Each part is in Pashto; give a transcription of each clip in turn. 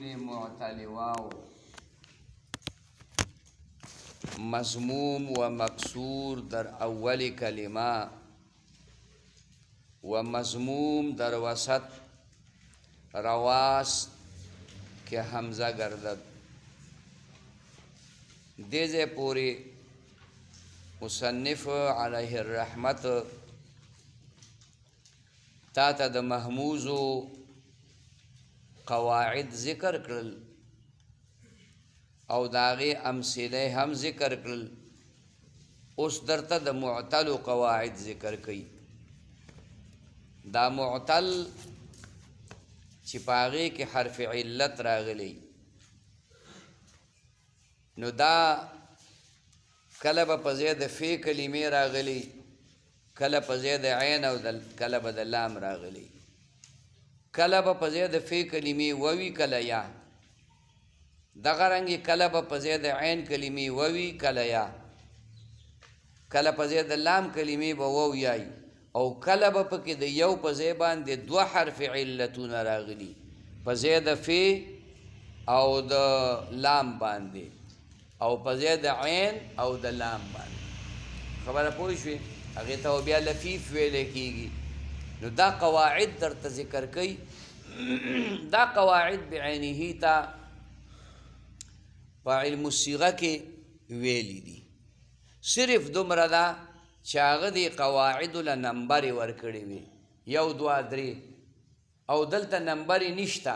اصول معتل واو مضموم و مکسور در اول کلمه و مضموم در وسط رواست که حمزه گردد. دیزے پوری مصنف علیہ الرحمت تا تا د محموزو قواعد ذکر کرل او داغی امثله هم ذکر کرل. اوس درته د معتل قواعد ذکر کئی. دا معتل چې پاغې کې حرف علت راغلی نو دا کله به په ځای د فی کلمې راغلی، کله په ځای د عین او کله به د لام راغلی، کله به په ځای د فی کلمې ووي کله یا، دغه رنګې کله به په ځای د عین کلمې ووي کله یا، کله په ځای د لام کلمې به وو یای، او کله به پکې د یو په ځای باندې دوه حرف علتونه راغلي په ځای د فی او د لام باندې او په ځای د عین او د لام باندې. خبره پوه شوې؟ هغې ته بیا لفیف ویلی کېږي. نو دا قواعد درته ذکر کوي. دا قواعد بعینه ته په علم الصیغه کې ویلی دي. صرف دومره ده چې هغه دې قواعدو له نمبرې ورکړې وي، یو دوه درې، او دلته نمبرې نشته.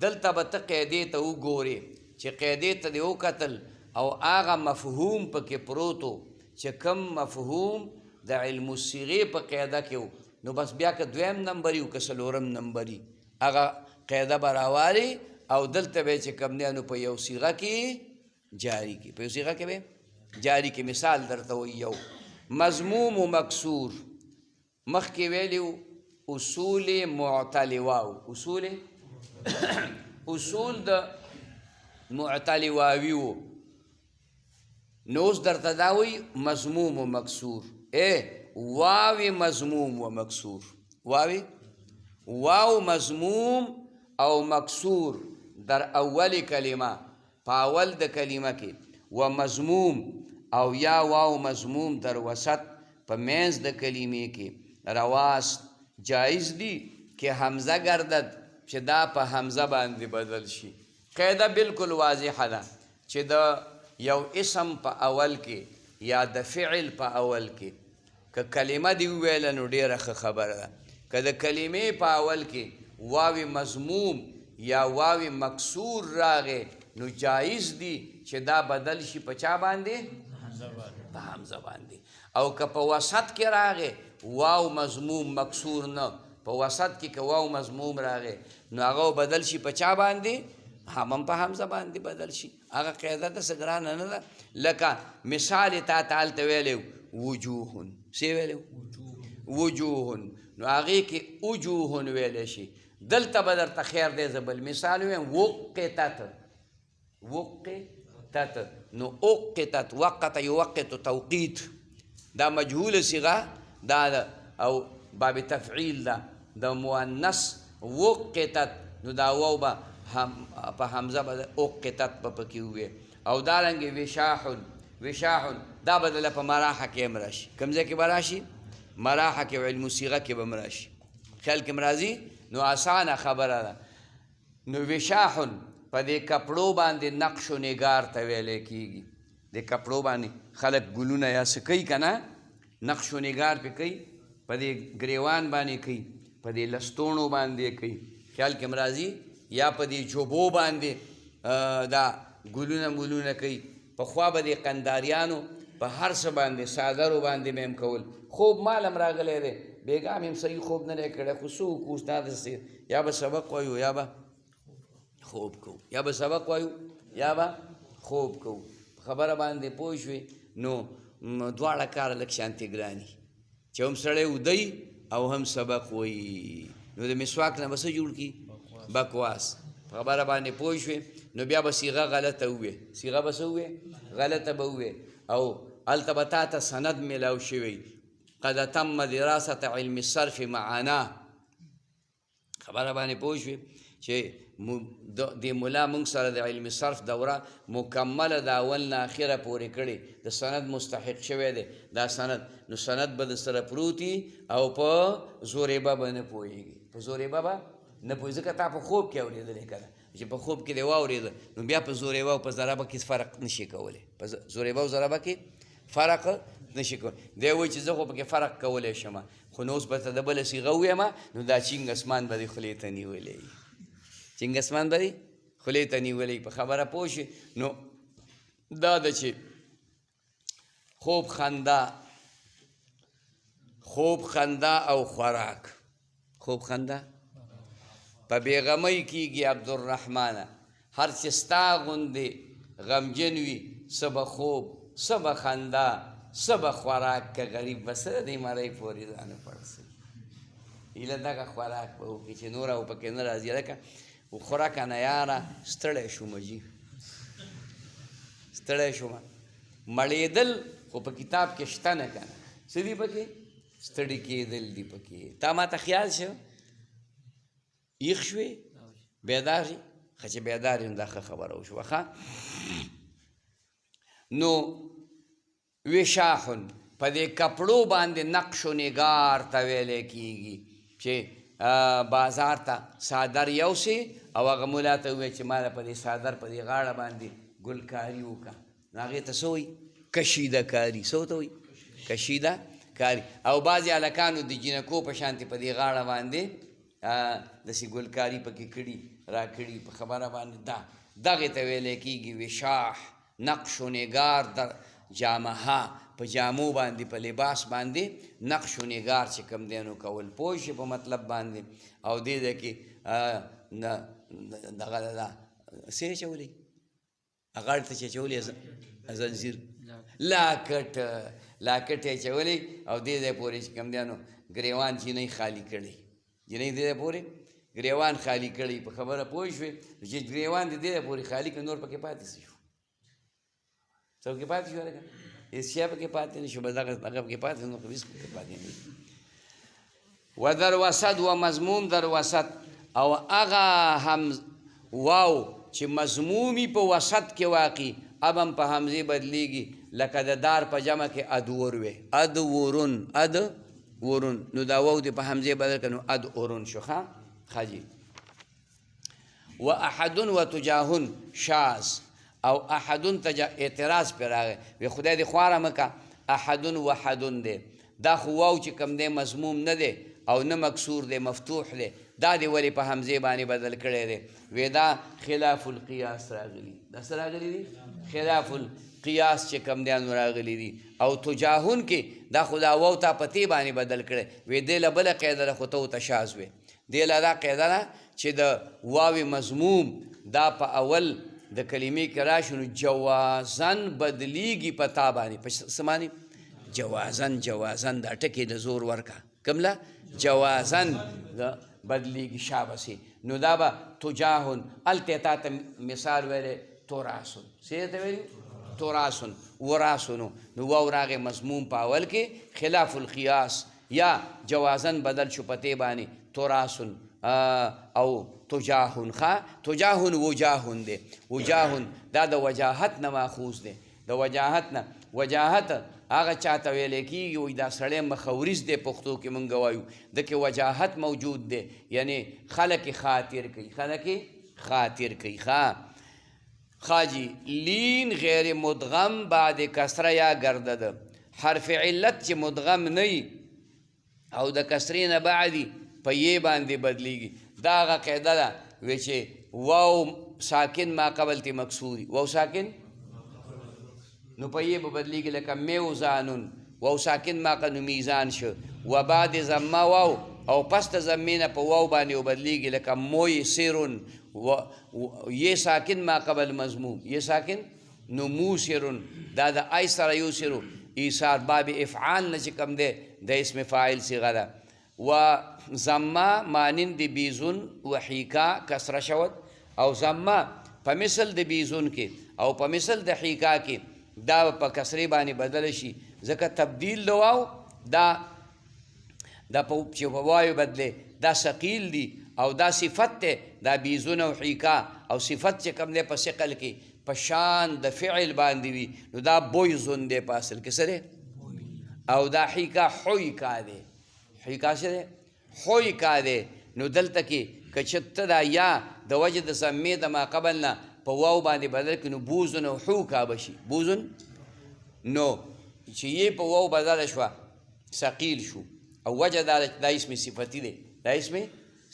دلته به ته قاعدې ته وګورې چې قاعدې ته دې وکتل او هغه مفهوم پکې پروت و چې کم مفهوم د علم الصیغې په قاعده کې و، نو بس بیا که دویم نمبر وي او که څلورم نمبر وي هغه قاعده به راوالې او دلته به یې چې کوم دی نو په یو صیغه کې جاري کړي، په یو صیغه کې به جاري کړي. مثال درته وایي یو مضموم و مکسور. مخکې ویلیو اصول معتل واو، اصول د معتل واوي و. نو اوس درته دا وایي مضموم و مکسور. واوی مضموم و مکسور، واو مضموم او مکسور در اول کلمه، په اول د کلمه کې، و مضموم او یا واو مضموم در وسط په منځ د کلمې کې رواست جایز دي که حمزه گردد، چې دا په حمزه باندې بدل شي. قاعده بالکل واضحه ده چې د یو اسم په اول کې یا د فعل په اول کې که کلمه دی وویله نو ډېره ښه خبره ده. که د کلمې په اول کې واوی مضموم یا واوی مکسور راغې نو جایز دي چې دا بدل شي په چا باندې؟ په حمزه باندې. او که په وسط کې راغې واو مضموم مکسور نه، په وسط کې که واو مضموم راغې نو هغه بدل شي په چا باندې؟ هم په حمزه باندې بدل شي. هغه قاعده داسې ګرانه نه ده. لکه مثال یې تا ته هلته ویلی وجوهن، څه ویلی وجوهن، نو هغې کې وجوهن ویلی شي. دلته به درته خیر دی زه بل مثال ویم وقتت. نو اوقتت وقت یوقت توقیت، دا مجهول صیغه دا او باب تفعیل ده د مؤنث. وقتت نو دا واو به په حمزه به اوقتت به پکې ووی. او دارنګې وشاحن دا به دله په مراحه کې هم راشي. کوم ځای کې به راشي؟ مراحه کې، علم الصیغه کې به هم راشي. خیال کې م راځي؟ نو اسانه خبره ده. نو وشاحن په دې کپړو باندې نقش و نگار ته ویلی کېږي. د کپړو باندې خلک ګلونه یا څه کوي که نه، نقش و نگار پې کوي، په دې ګریوان باندې کوي، په دې لستوڼو باندې کوي. خیال کې م راځي؟ یا په دې جوبو باندې دا ګلونه مولونه کوي. پخوا به د قنداریانو په هر څه باندې څادرو باندې به هم کول. خوب مال هم راغلی دی، بیګا مې هم صحیح خوب نه دی کړی، خو څه وکړو ستا داسې یا به سبق وایو یا به خوب کوو، یا به سبق وایو یا به خوب کوو. خبره باندې پوه شوې؟ نو دواړه کاره لږ شانتې ګراني چې هم سړی ودی او هم سبق وایي. نو د مسواک نه به څه جوړ کړي؟ بکواس. خبره باندې پوه شوې؟ نو بیا به صیغه غلطه ووې، صیغه به څه ووې؟ غلطه به ووې. او هلته به تا ته سند میلاو شوی قد تم دراسة علم الصرف معنا. خبره باندې پوه شوې چې د ملا موږ سره د علم صرف دوره مکمله د اول نه اخره پورې کړې د سند مستحق شوی دی دا سند نو سند به د سره پروتي او په زورېبه به نه پوهېږي په زورېبه به نه پوهېږي ځکه تا په خوب کې اورېدلی که نه چې په خوب کې دې واورېده نو بیا په زورېبه او په ضربه کې فرق نشي کولی په زورېبه او ضربه کې فرق نشي کولی دی وایي چې زه خو پکې فرق کولی شم خو نو اوس به ته د بله صیغه ووایم نو دا چینګ اسمان به دې خولې ته نیولی چینګ اسمان به دې خولې ته نیولی په خبره پوه شي نو دا ده چې خوب خندا او خوراک خوب خندا په بېغمۍ کېږي عبدالرحمنه هر چې ستا غوندې غمجن وي څه به خوب څه به خندا څه به خوراک که غریب به څه دی مرۍ پورې ځانه پړسوي هیله دغه خوراک به وکړي چې نور او پکې نه راځي لکه وخوره که نه یاره ستړی شومه جي ستړی شومه مړېدل خو په کتاب کې شته نه که نه څه دي پکې ستړي کېدل دي پکې تا ما ته خیال شو یخ شوې بیدار شي ښه چې بیدار یم دا ښه خبره وشوه ښه نو وشاحن په دې کپړو باندې نقش و نگار ته ویلی کېږي چې بازار ته صادر یوسې او هغه ملا ته ووایي چې ما په دې صادر په دې غاړه باندې ګلکاري وکړه نو هغې ته څه وایي کشیده کاري څه ورته وایي کشیده کاري او بعضې هلکانو د جینکو په شانتې په دې غاړه باندې داسې ګلکاري پکې کړي را کړي په خبره باندې دغې ته ویلی کېږي وشاح نقش و نگار در جامها په جامو باندې په لباس باندې نقش و نگار چې کوم دی نو کول پوه شي په مطلب باندې او دې ده کې دغه ده څه یې اچولی غاړې ته چې اچولی زنځیر لاکټ یې اچولی او دې ځای پورې چې کوم دی نو ګریوان جینۍ خالي کړی جینۍ دې ځای پورې ګریوان خالي کړی په خبره پوه شوې چې ګریوان دې ځای پورې خالي کړي نور پکې پاتې شو څه پکې پاتې شو هلکه هېڅ شی پکې پاتې نه شو بس دغه پکې پاتې نو خو هېڅ پکې پاتې نه و در وسط و مضموم در وسط او هغه هم واو چې مضمومي په وسط کې واقع اب هم په حمزې بدلیږي لکه د دار په جمع کې ادور وې ادورون نو دا واو دې په حمزې بدل کړه نو ادورون شو ښه جي و احدن و تجاهن شاذ او احدن اعتراض پې راغی وی خدای دې خواره مه که احدن وحدن دی دا خو واو چې کوم دی مضموم نه دی او نه مکسور دی مفتوح دی دا دې ولې په حمزې باندې بدل کړی دی وی دا خلاف القیاس راغلي دا څه راغلي دي خلاف القیاس چې کوم دی نو راغلي دي او تجاهن کې دا خو دا واو تا په تی باندې بدل کړی وی دې له بله قاعده ده خو ته ورته شاذ وی دې له دا قاعده ده چې د واو مضموم دا په اول د کلمې کې راشي نو جوازن بدلیږي په تا باندې په څه باندې جوازن دا ټکې د زور ورکه کومله جوازن بدلیږي شابسې نو دا به تجاهن هلته تا ته مثال ویلی توراسن څه ته ویلي توراسن وراسنو نو واو راغې مضموم په اول کې خلاف القیاس یا جوازن بدل شو په تی باندې توراسن او تجاهن تجاهن وجاهن دی وجاهن دا د وجاهت نه ماخوذ دی د وجاهت نه وجاهت هغه چاته ویلی کېږي وایي دا سړی مخوریز دی پښتو کې مونږ وایو دکې وجاهت موجود دی یعنی خلک خاطر کوي خاجی لین غیر مدغم بعد کسره یا گردد حرف علت چې مدغم نه او د کسرې نه بعدي په یې باندې بدلیږي دا هغه قاعده ده وی چې واو ساکن ما قبل تی مکسوري واو ساکن نو په یې به بدلیږي لکه میوزانون واو ساکن ما قبل میزان شو و بعد ضمه واو او پس د ضمې نه په واو باندې وبدلیږي لکه مویسرون یې ساکن ما قبل مضموم یې ساکن نو موسرون دا د ای سره یوسرو ایثار باب افعال نه چې کوم دی د اسم فاعل صیغه ده و ضمه مانند بیزون و حیکا کسره شود او ضمه په مثل د بیزون کې او په مثل د حیکا کې دا په کسرې باندې بدل شي ځکه تبدیل د واو دا چې په وایو بدلې دا ثقیل دي او دا صفت دی دا بیزون او حیکا او صفت چې کوم دی په ثقل کې په شان د فعل باندې وي نو دا بویزون دی په اصل کې سره او دا حیکا حویکا دی حیکا څه دی حویکا دی نو دلته کې که چته دا یا د وجه د ضمې د ما قبل نه په واو باندې بدل کړي نو بوزن او حوکا بشي بوزن نو چې یې په واو بدله شوه ثقیل شو او وجه دا اسم صفتی دی دا اسم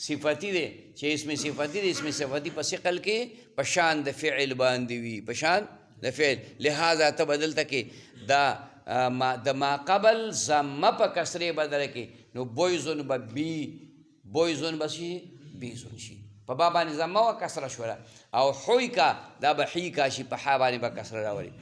صفتی دی چې اسم صفتی دی اسم صفتی په ثقل کې په شان د فعل باندې وي په شان د فعل لہذا ته بدلته کې دا د ما قبل ضمه په کسرې بدله کې نو بویزن به بی بویزن به شي بیزون شي په با باندې ضمه و کسره شوله او حویکا دا به حیکا شي په حا باندې به کسره راولي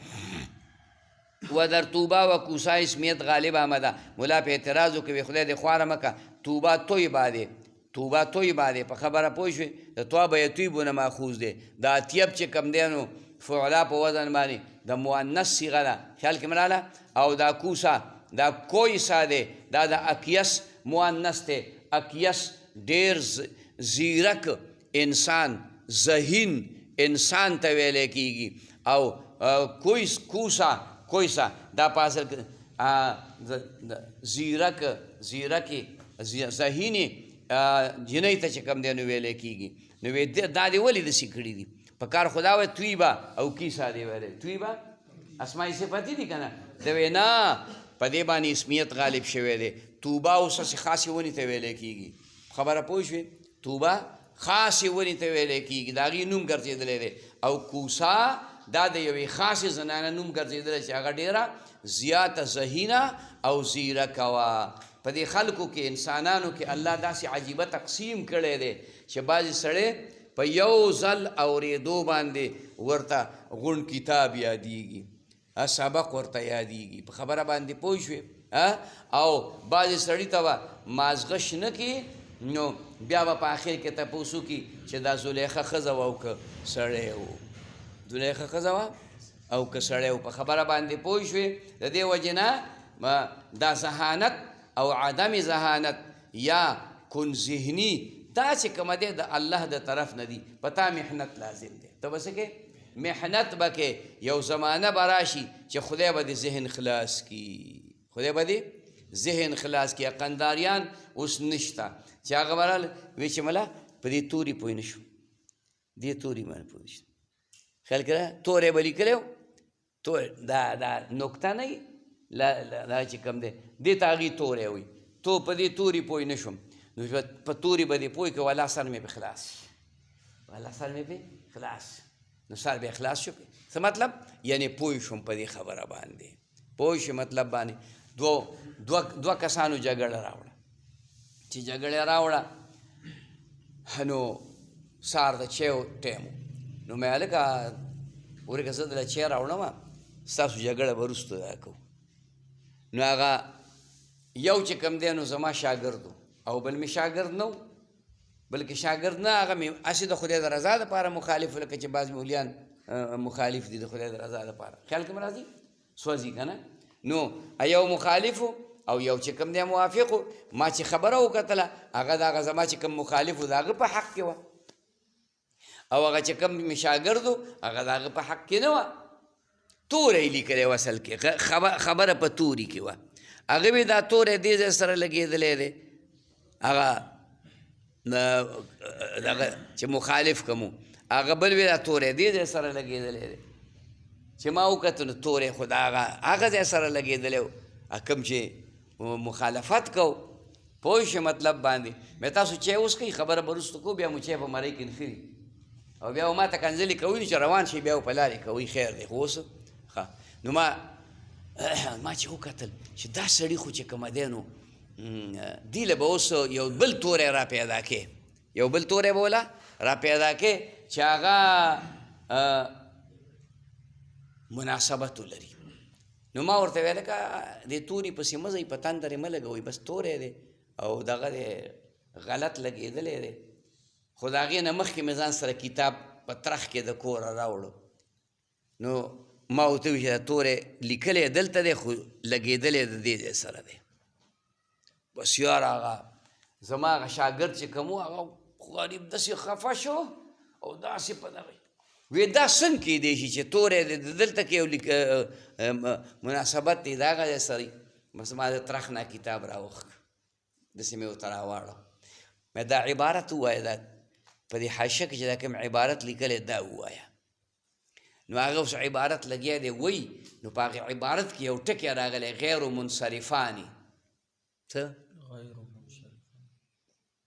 و در توبه و کوسا اسمیت غالب آمده ملا په اعتراض وکوي خدای دې خواره مکه توبه طیبه دی توبه طیبه دی په خبره پوه شوې د توبه یطیبونه ماخوذ دی دا طیب چې کم دی نو فعلا په وزن باندې د مؤنث صیغه ده خیال کې مراله او دا کوسا دا کویسا دی دا د اکیس مؤنث دی اکیس ډیر زیرک انسان ذهین انسان ته ویلی کېږي او کویسا دا په اصل کې زیرکې ذهینې جنۍ ته چې کوم دی نو ویلی کېږي نو دا دې ولې داسې کړي دي په کار خدا وایي تویبه او کیسا دی ویلی تویبه اسماء صفتی دي که نه د وی نه په دې باندې اسمیت غالب شوی دی توبه اوس هسې خاصې ونې ته ویلی کېږي خبره پوه شوې توبه خاصې ونې ته ویلی کېږي د هغې نوم ګرځېدلی دی او کوسا دا د یوې خاصې زنانه نوم ګرځېدلی چې هغه ډېره زیاته ذهینه او زیرکه وه په دې خلکو کې انسانانو کې الله داسې عجیبه تقسیم کړی دی چې بعضې سړی په یو ځل اورېدو باندې ورته غونډ کتاب یادېږي سبق ورته یادېږي په خبره باندې پوه شوې او بعضې سړي ته به مازغه شنه کې نو بیا به په آخر کې تپوس وکړي چې دا زلیخه ښځه وه او که سړی و زلیخه ښځه وه او که سړی و په خبره باندې پوه شوې د دې وجې نه دا ذهانت او عدم ذهانت یا کن ذهني دا چې کومه دی د الله د طرف نه دي په تا محنت لازم دی ته به څه کې محنت به کې یو زمانه به راشي چې خدای به دې ذهن خلاص کي خدای به دې ذهن خلاص کي قنداریان اوس نشته چې هغه برال وی چې ملا په دې توري پوه نه شو دې توري باندې پوه نشو خیال کړه تورې به لیکلی و تور دا نکته نه وي دا چې کوم دی دې ته هغې توری وي تو په دې توري پوه نه شوم نو په توري به دې پوه کړه والله سر مې پې خلاص شي والله سر مې پې خلاص نو سر بیا خلاص شو څه مطلب یعنی پوه شوم په دې خبره باندې پوه شو مطلب باندې دوه کسانو جګړه راوړه چې جګړه راوړه نو سهار د چایو ټایم نو مې هلکه ورکه زه دله چای راوړم ستاسو جګړه به وروسته دا کوو نو هغه یو چې کوم دی نو زما شاګرد او بل مې شاګرد نه و بلکې شاګرد نه هغه مې هسې د خدای د رضا دپاره مخالف لکه چې بعض مولیان مخالف دي د خدای د رضا دپاره خیال کې مې راځي سوځي که نه نو یو مخالف او یو چې کوم دی موافق ما چې خبره وکتله هغه د هغه زما چې کوم مخالف و د هغه په حق کې وه او هغه چې کوم مې شاګرد و هغه د هغه په حق کې نه وه توری لیکلی و اصل کې خبره په توري کې وه هغه به دا توری دې ځای سره لګېدلی دی هغه دغه چې مخالف کوم هغه بل وی دا توری دې ځای سره لګېدلی دی چې ما وکتو نو توری خو د هغه ځای سره لګېدلی و کوم چې مخالفت کو پوه شې مطلب باندې مې تاسو چای وڅښئ خبره به وروسته کوو بیا مو چای په مرۍ کې نښلي او بیا ما ته کنځلې کوي چې روان شي بیا په لارې کوئ خیر دی خو اوس نو ما چې وکتل چې دا سړي خو چې کومه دی نو دې له به اوس یو بل توری را پیدا کې یو بل توری به وله را پیدا کې چې هغه مناسبت ولري نو ما ورته ویل که دې توري پسې مه ځئ په تندرې مه لګوئ بس توری دی او دغه دی غلط لګېدلی دی خو د هغې نه مخکې مې ځان سره کتاب په ترخ کې د کوره راوړو نو ما ورته وویل چې دا توری لیکلی دلته دی خو لګېدلی د دې ځای سره دی بس یار هغه زما هغه شاګرد چې کوم و هغه غریب داسې خفه شو او داسې په دغه وی دا څنګه کیدی شي چې توری دی دلته کې یو مناسبت دی د هغه ځای سره بس ما د ترخ نه کتاب راوښک داسې مې ورته راواړه مې دا عبارت ووایه دا په دې حاشیه کې چې دا کوم عبارت لیکلی دا ووایه نو هغه اوس عبارت لګیا دی وی نو په هغې عبارت کې یو ټکی راغلی غیر منصرفاني څه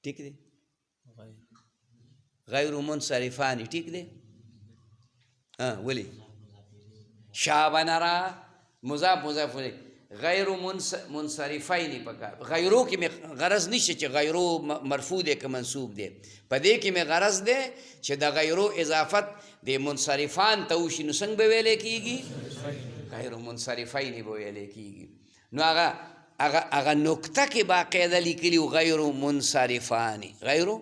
ټیک دی غیر منصرفاني ټیک دی ولی شابه نرا مضاف مضاف غیر منصرفین پکار غیرو کې مې غرض نشته چې غیرو مرفوع دی که منصوب دی په دې کې مې غرض دی چې د غیرو اضافت د منصرفان ته وشي نو څنګه به ویلی کېږي غیر منصرفین به ویلی کېږي نو هغه نکته کې باقاعده لیکلي غیر منصرفاني غیرو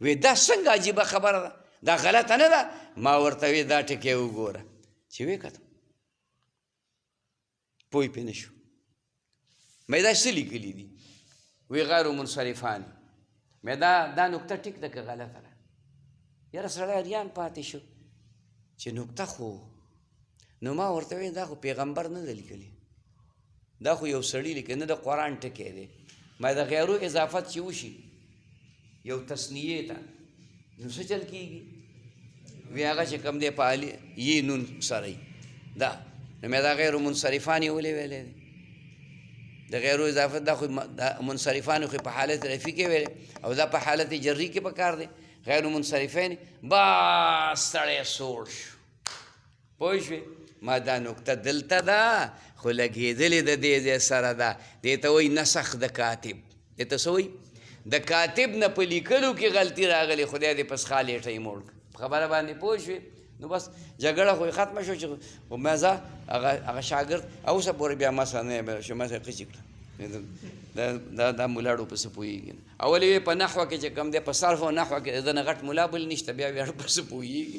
وی دا څنګه عجیبه خبره ده دا غلطه نه ده ما ورته وی دا ټکی وګوره چې ویې کتم پوی پې نه شو مې دا څه لیکلي دي وی غیر منصرفاني مې دا نکته ټیک ده که غلطه ده یاره سړی اریان پاتې شو چې نکته خو نو ما ورته وی دا خو پیغمبر نه ده لیکلي دا خو یو سړي لیکي نه د قرآن ټکی دی ما د غیرو اضافت چې وشي یو تسنیې ته نو څه چل کېږي وی هغه چې کوم دی په یې نون سره دا نو مې دا غیر منصرفاني ولې ویلی دی د غیرو اضافت دا خو منصرفاني خو په حالت رفي کې ویلی او دا په حالت جري کې پکار دی غیر منصرفین بس سړی سوړ شو پوه شوې ما دا نکته دلته ده خو لګېدلې د دې ځای سره ده دې ته وایي نسخ د کاتب دې ته څه وایي د کاتب نه په لیکلو کې غلطي راغلی خدای دې پس خالیټه یې موړ خبره باندې پوه شوې نو بس جګړه خو یې ختمه شو چې خو ما زه هغه شاګرد اوسه پورې بیا ما سره نه شو ما سره قیچي کړه دا ملاړو پسې پوهېږي اول یې په نحوه کې چې کوم دی په صرف او نحوه کې د نه غټ ملا بل نشته بیا بیا پسې پوهېږي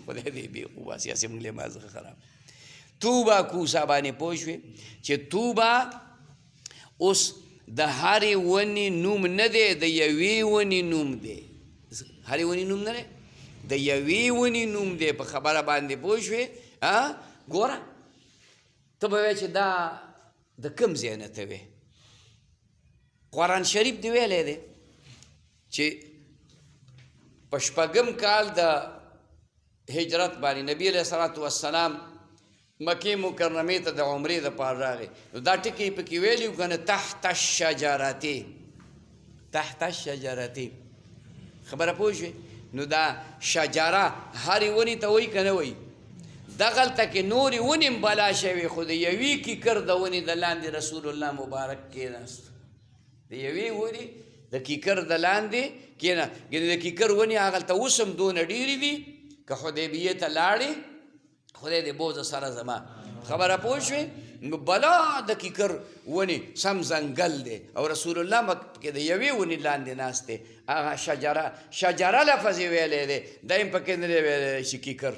خدای دې بې خوباسي هسې موږ مازغه خراب توبه کوسه باندې پوه شوې چې توبه اوس د هرې ونې نوم نه دی د یوې ونې نوم دی هرې ونې نوم نه دی د یوې ونې نوم دی په خبره باندې پوه شوې ګوره ته به وایې چې دا د کوم ځای نه ته وې قرآن شریف دی ویلی دی چې په شپږم کال د هجرت باندې نبی علیه صلات وسلام مکې مکرمې ته د عمرې دپاره راغی نو دا ټکي یې پکې ویلي وو که نه تحت الشجرتې تحت الشجرتې خبره پوه شوې نو دا شجره هرې ونې ته وایي که نه وایي دغلته کې نورې ونې هم بلا شوې خو د یوې کیکر د ونې د لاندې رسول الله مبارک کېناست د یوې ونې د کیکر د لاندې کېناست یعنې د کیکر ونې هغلته اوس هم دونه ډېرې دي که حدیبیې ته لاړې خدای دې بوزه سره زما خبره پوه شوې نو بلا د کیکر ونې سم ځنګل دی او رسول الله کې د یوې ونې لاندې ناست دی هغه شجره لفظ یې ویلی دی دا هم پکې نه دی ویلی چې کیکر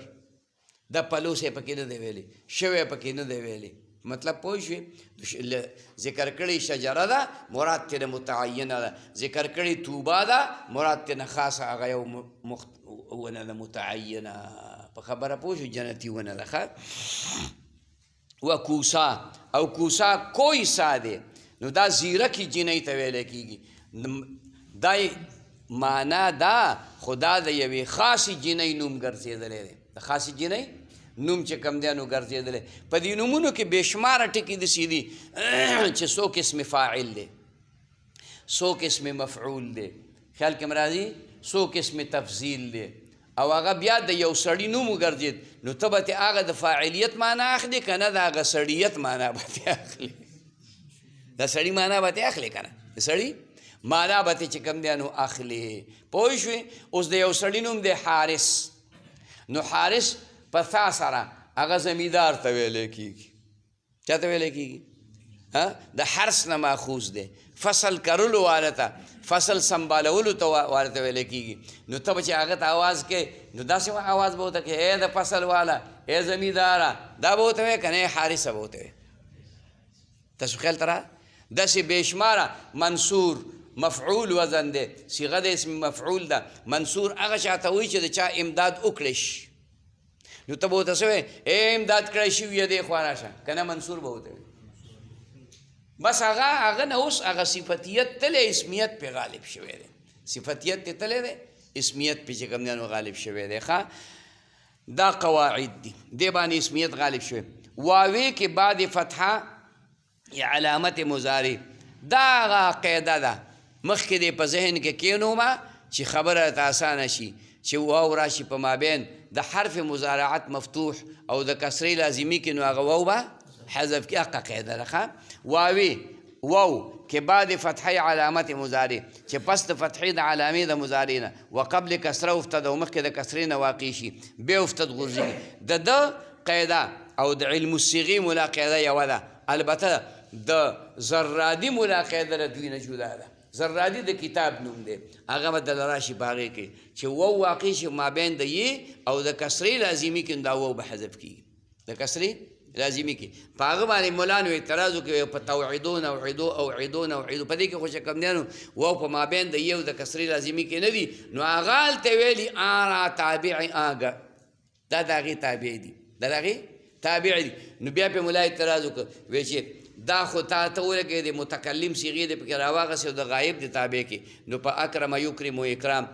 دا پلوس یې پکې نه دی ویلی شوی پکې نه دی ویلی مطلب پوه شوې ذکر کړی شجره ده مراد ترې متعینه ده ذکر کړی توبه ده مراد ترې خاصه هغه یو ونه ده متعینه په خبره پوه شو جنتي ونه ده ښه و کوسا او کوسا کوی سا دی نو دا زیرکې جینۍ ته ویلی کېږي دا معنا دا خو دا د یوې خاصې جینۍ نوم ګرځېدلی دی د خاصې جینۍ نوم چې کوم دی نو ګرځېدلی په دې نومونو کې بېشماره ټکي داسې دي چې څو قسم فاعل دی څو قسم مفعول دی خیال کې م راځي څو قسم تفضیل دی او هغه بیا د یو سړي نوم وګرځېد نو ته به ترې هغه د فاعلیت معنا اخلي که نه د هغه سړیت معنا به ترې اخلي د سړي معنا به ترې اخلي که نه د سړي معنا به ترې چې کوم دی نو اخلي پوه شوې اوس د یو سړي نوم دی حارس نو حارس په ثا سره هغه زمیندار ته ویلی کېږي چا ته ویلی کېږي د حرس نه ماخوذ دی فصل کرلو والا ته فصل سنبالولو ته والا ته ویلی کېږي نو ته به چې هغه ته آواز کوې نو داسې آواز به ورته کوې ای د فصل والا ای زمینداره دا به ورته وایې که نه حارسه به ورته وایې تاسو خیال ته را داسې بېشماره منصور مفعول وزن دی صيغه د اسم مفعول ده منصور هغه چاته وایي چې د چا امداد وکړی شي نو ته به ورته څه وایې ای امداد کړی شوي دی خوا راشه که نه منصور به ورته بس هغه نه اوس هغه صفتیت تللی اسمیت پې غالب شوی دی صفتیت ته تللی دی اسمیت پې چې کوم دی نو غالب شوی دی ښه دا قواعد دي دې باندې اسمیت غالب شوی واوی کې بعد فتحه یا علامت مضارع دا هغه قاعده ده مخکې دې په ذهن کې کینومه چې خبره ته اسانه شي چې واو راشي په مابین د حرف مضارعت مفتوح او د کسرې لازمي کې نو هغه واو به حذف کې حقه قاعده ده واوی واو کې بعد فتحه علامت مضارع چې پس د فتحې د علامې د مضارع نه وقبل کسره افتد او مخکې د کسرې نه واقع شي بیا افتد غورځېږي د ده قاعده او د علم الصیغې ملا قاعده یوه ده البته د زرادي ملا قاعده له دوی نه جدا ده زرادي د کتاب نوم دی هغه به دله راشي په هغې کې چې واو واقع شي مابین د یې او د کسرې لازمي کې دا واو به حذف کېږي د کسرې لازمي کې په هغه باندې مولانو اعتراض وکړي په توعدون اوعدو اوعدون اوعدو په دې کې خو چې کوم دی نو واو په مابین د یې او د کسرې لازمي کې نه دي نو هغه هلته ویلي آرا تابع آګه دا د هغې تابع دي دا د هغې تابع دي نو بیا پې ملا اعتراض وکړه وایي چې دا خو تا ته ولګې د متکلم صیغې د پکې راواغسې او د غایب د تابع کې نو په اکرم یکرم اکرام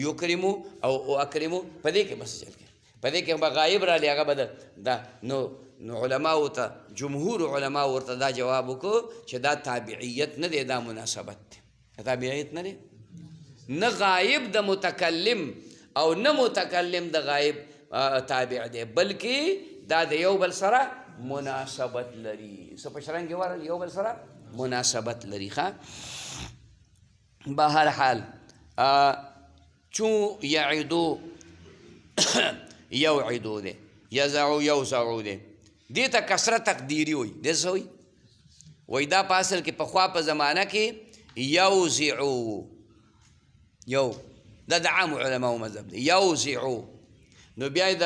یکرم او اکرم په دې کې بس چل کې په دې کې به غایب رالی هغه به دا نو علماو ته جمهور علما ورته دا جواب وکړو چې دا تابعیت نه دی دا مناسبت دی تابعیت نه دی نه غایب د متکلم او نه متکلم د غایب تابع دی بلکې دا د یو بل سره مناسبت لري څه په شرنګ کې ورل یو بل سره مناسبت لري ښه بهر حال چون یعدو یوعدو دی یزعو یوزعو دی دې ته کسره تقدیري وایي دې څه وایي وایي دا په اصل کې پخوا په زمانه کې یوزعو یو دا د عامو علماو مذهب دی یوزعو نو بیا یې د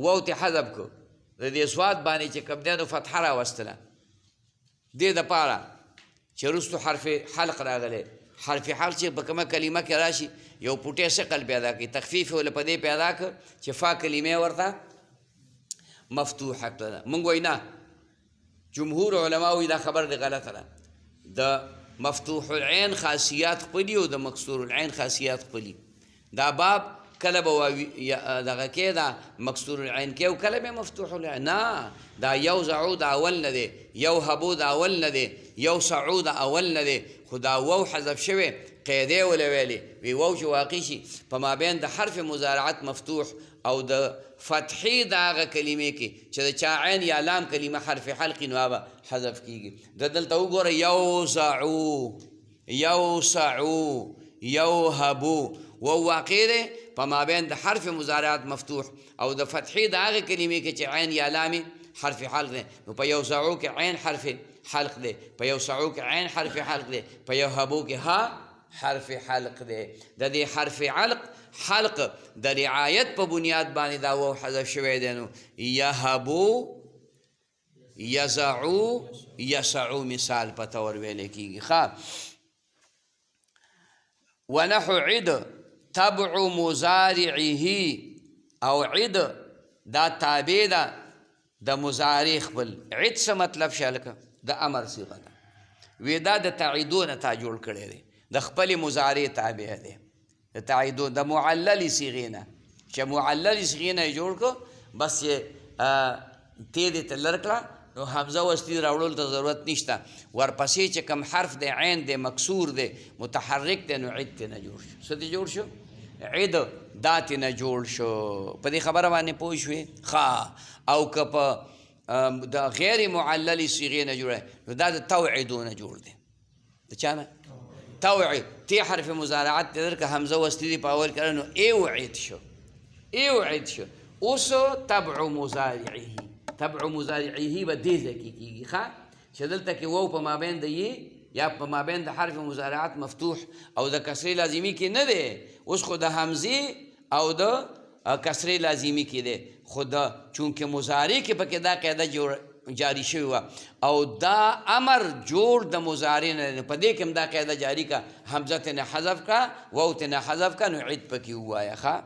واو ته حذف کړو د دې سواد باندې چې کوم دی نو فتحه راوستله دې دپاره چې وروستو حرف حلق راغلی حرف حلق چې په کومه کلمه کې راشي یو پوټی ثقل پیدا کوي تخفیف یې په دې پیدا کړ چې فا کلمې ورته مفتوحه کړه موږ وایو نه جمهور علما وایي دا خبر دی غلطه ده د مفتوح العین خاصیات خپلي او د مکسور العین خاصیات خپلي دا باب کله به دغه کې دا مکسور العین کې او کله به مفتوح العین نه دا یو زعو د اول نه دی یو هبو د اول نه دی یو سعو د اول نه دی خو دا واو حذف شوی قیدې ولې ویلې وی واو چې واقع شي په مابین د حرف مضارعت مفتوح او د فتحې د هغه کلمې کې چې د چا عین یا لام کلمه حرف حلقي نو هغه حذف کېږي د دلته وګوره یوزعو یوسعو یوهبو واو واقع دی په مابین د حرف مضارعات مفتوح او د فتحې د هغې کلمې کې چې عین یا لامې حرف حلق دی نو په یوزعو کې عین حرف حلق دی په یوسعو کې عین حرف حلق دی په یوهبو کې ها حرف حلق دی د دې حرف حلق د رعایت په بنیاد باندې دا واو حذف شوی دی نو یهبو یزعو یسعو مثال په طور ویلی کېږي ښه ونحو عد تبع مضارعه او عد دا تابع ده د مضارع خپل عد څه مطلب شالکه د امر صيغه ده وی دا د تعیدونه تا جوړ کړی دی د خپل مضارع تابع دی د تعیدون د معلل صيغې نه چې معلل صيغې نه یې جوړ کړو بس یې تی دې ته لر کړه نو حمزه وستی راوړلو ته ضرورت نشته ورپسې چې کوم حرف دی عین دی مکسور دی متحرک دی نو عد تی نه جوړ شو څه تی جوړ شو عد دا تی نه جوړ شو په دې خبره باندې پوه شوې ښه او که په د غیر معلل صيغې نه جوړه نو دا د توعدو نه جوړ دی د چا نه توعد تی حرف مضارعت دی درکه حمزه وستی دی په اول کړه نو اوعد شو اوعد شو اوس تبع مضارعه تبع مضارعه به دې ځای کې کېږي ښه چې دلته کې واو په مابین د یې یا په مابین د حرف مضارعات مفتوح او د کسرې لازمي کې نه دی اوس خو د حمزې او د کسرې لازمي کې دی خو د چونکې مضارع کې پکې دا قاعده جاری شوی وه او دا امر جوړ د مضارع نه دی. په دې کې هم دا قاعده جاری کا حمزه ترنه حذف کا واو ترنه حذف کا نو عید پکې ووایه ښه.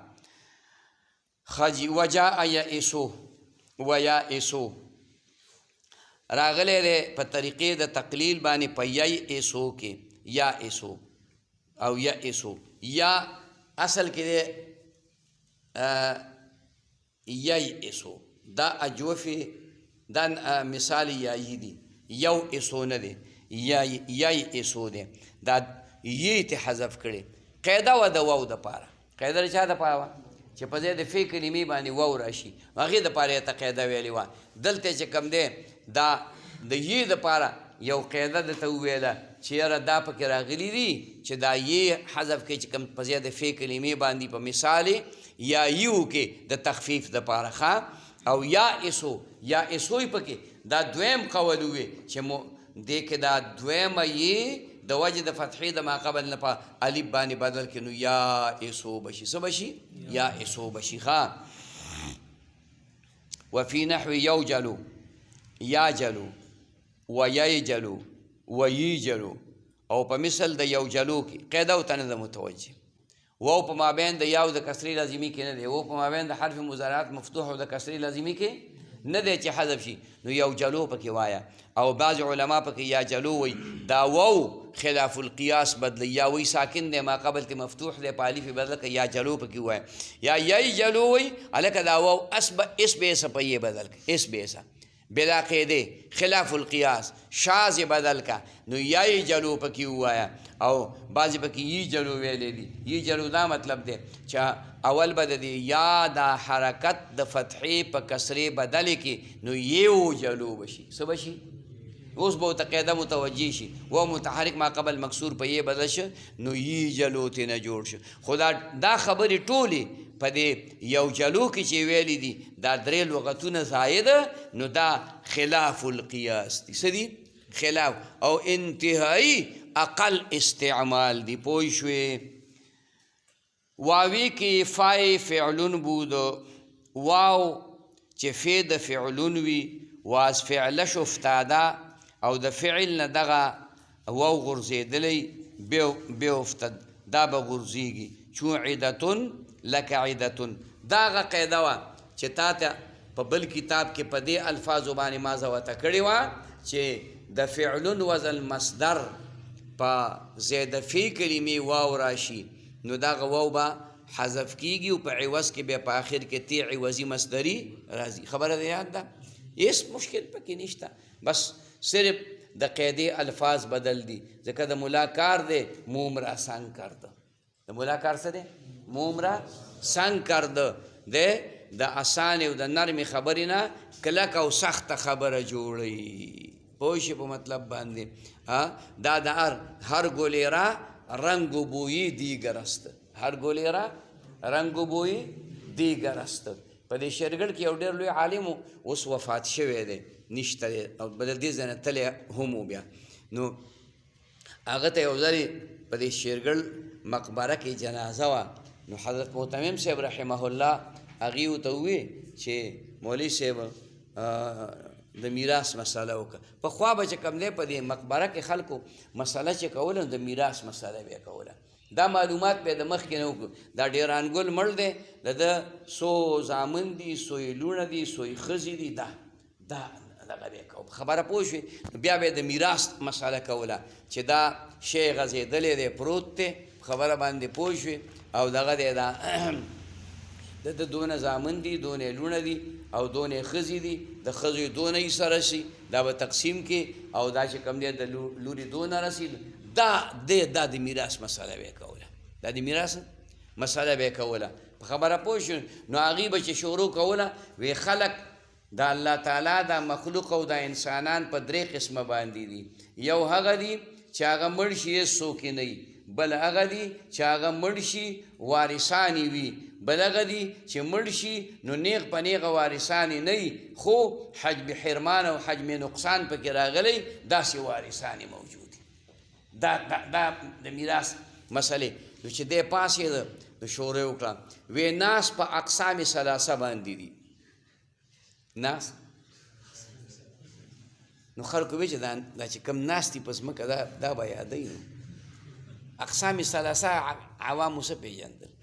خجی وجاء یئسو ویائسو راغلی دی په طریقې د تقلیل باندې په یئسو کې یائسو او یئسو یا اصل کې دی یئسو دا اجوفی دا مثال یایی دی یو اسو نه دی یئسو دی دا یی ته حذف کړي. قاعده و د واو دپاره قاعده د چا دپاره چې په ځای د فی کلمې باندې واو راشي هغې دپاره یې ته قاعده ویلې وه. دلته چې کوم دی دا د یی دپاره یو قاعده درته وویله چې یاره دا پکې راغلي دي چې دا یی حذف کړي چې کوم په ځای د فی کلمې باندې په مثال یا یو کې د تخفیف دپاره ښه. او یا اسوی پکې دا دویم قول وي چې دې کې دا دویمه یې د وجه د فتحې د ما قبل نه په الف باندې بدل کړي نو یا اسو بشي څه بشي یا اسو بشي ښه. وفي نحو یوجلو یاجلو ویجلو ویجلو او په مثل د یوجلو کې قاعده ورته نه ده متوجه. واو په مابین د یاو د کسرې لازمي کې نه دی. واو په مابین د حرف مضارعات مفتوح او د کسرې لازمي کې نه دی چې حذف شي نو یوجلو پکې وایه. او بعض علما پکې یاجلو وایي دا واو خلاف القیاس بدلی یا وی ساکن دی ما قبل تی مفتوح دی په الف بدل که یاجلو پکې وایه یا یجلو وایي هلکه دا واو اس بیسه په یې بدل که اس بیسه بلا قیده خلاف القیاس شاز بدل کا نو یای جلو پکې ووایه. او بعضې پکې یی جلو ویلی دي. یی جلو دا مطلب دی چې اول به د دې یا دا حرکت د فتحې په کسرې بدلې کې نو یو جلو بشي څه بشي اوس به ورته قاعده متوجه شي و متحرک ما قبل مکسور په یې بدل شه نو یی جلو ترنه جوړ شه. خو دا خبرې ټولې په دې یو جلو کې چې ویلي دي دا درې لغتونه زایده نو دا خلاف القیاس دي. څه دي خلاف او انتهایی اقل استعمال دی. پوه شوې واوی کې فای فعلون بودو واو چې فی د فعلون وي واز فعلش افتاده او د فعل نه دغه واو غورځېدلی بیا افتد دا به غورځېږي چون عدتون لک عدتون دا هغه قاعده وه چې تا ته په بل کتاب کې په دې الفاظو باندې ما زوته کړې وه چې د فعلون وزن مصدر په زید فی کلمې واو راشي نو دغه واو به حذف کیږي او په عوض کې بیا په آخر کې تی عوضي مصدري راځي. خبره ده یاد ده هیڅ مشکل پکې نشته بس صرف د قاعدې الفاظ بدل دي. ځکه د ملا کار دی موم را سنگ کرده د ملا کار څه دی موم را سنگ کرده دی د اسانې او د نرمې خبرې نه کلک او سخته خبره جوړوي. پوه شي په مطلب باندې دا د هر گلیره رنگ و بویی دیگر است هر گلیره رنگ و بویی دیگر است. په دې شیرګل کې یو ډېر لوی عالم اوس وفات شوی دی نشته دی او بدل دې ځای نه تللی هم بیا نو هغه ته یو ځلې په دې شیرګل مقبره کې جنازه وه نو حضرت معتمم صاحب رحمه الله هغې ورته وویل چې مولوي صاحب د میراث مسله وکړه. پخوا به چې کوم دی په دې مقبره کې خلکو مسله چې کوله د میراث مسله به یې کوله. دا معلومات به د مخکې نه وکړو. دا ډیرانګل مړ دی د ده څو زامن دي څوی لوڼه دي څوی ښځې دي دا دغه به یې کوو. خبره پوه شوې بیا به یې د میراث مسله کوله چې دا شی غځېدلی دی پروت دی خبره باندې پوه شوې او دغه دی دا د دونه زامن دي دونه لوڼه دي او دونه ښځې دي د ښځو دونه یې سره شي دا به تقسیم کې او دا چې کوم دی د لورې دونه رسي دا د میراث مسله به یې کوله. دا د میراث مسله به یې کوله. په خبره پوه شو نو هغې به چې شروع کوله وی خلک د الله تعالی دا مخلوق او دا انسانان په درې قسمه باندې دي. یو هغه دي چې هغه مړ شي هېڅ څوک یې نه وي. بل هغه دي چې هغه مړ شي وارثان یې وي. بل هغه دي چې مړ شي نو نیغ په نیغه وارثان یې نه وي خو حجم حرمان او حجم نقصان پکې راغلی داسې وارثان یې موجود دي. دا د میراث مسلې نو چې دی پاسېده نو شورې وکړه وی ناس په اقسام ثلاثه باندې دي. ناس نو خلکو وی چې دا چې کم ناستي په ځمکه دا به یادوي نو اقسام ثلاثه عوامو څه پېژندل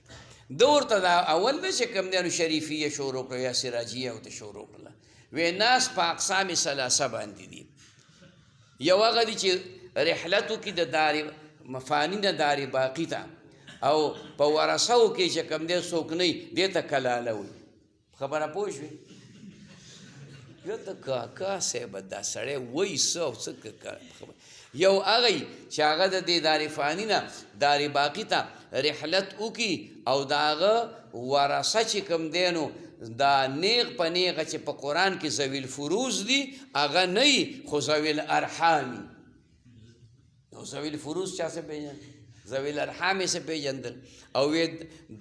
ده ورته دا اول نه چې کوم دی نو شریفیه شروع کړه یا سراجیه ورته شروع کړله وی ناس په اقسام ثلاثه باندې دي یو هغه دي چې رحلت وکړي د دار مفانی نه دار باقي ته او په ورثو کې چې کوم دی څوک نه وي دې ته کلاله وي خبره پوه شوې یو ته کاکا صاحب دا سړی وایي څه او څه خبره یو هغه چې هغه د دې دار فانی نه دار باقي ته رحلت وکړي او د هغه ورثه چې کوم دی نو دا نیغ په نیغه چې په قرآن کې ذوی الفروز دي هغه نه وي خو ذوی الارحام نو ذوی الفروز چا څه پېژندل ذوی الارحام یې څه پېژندل او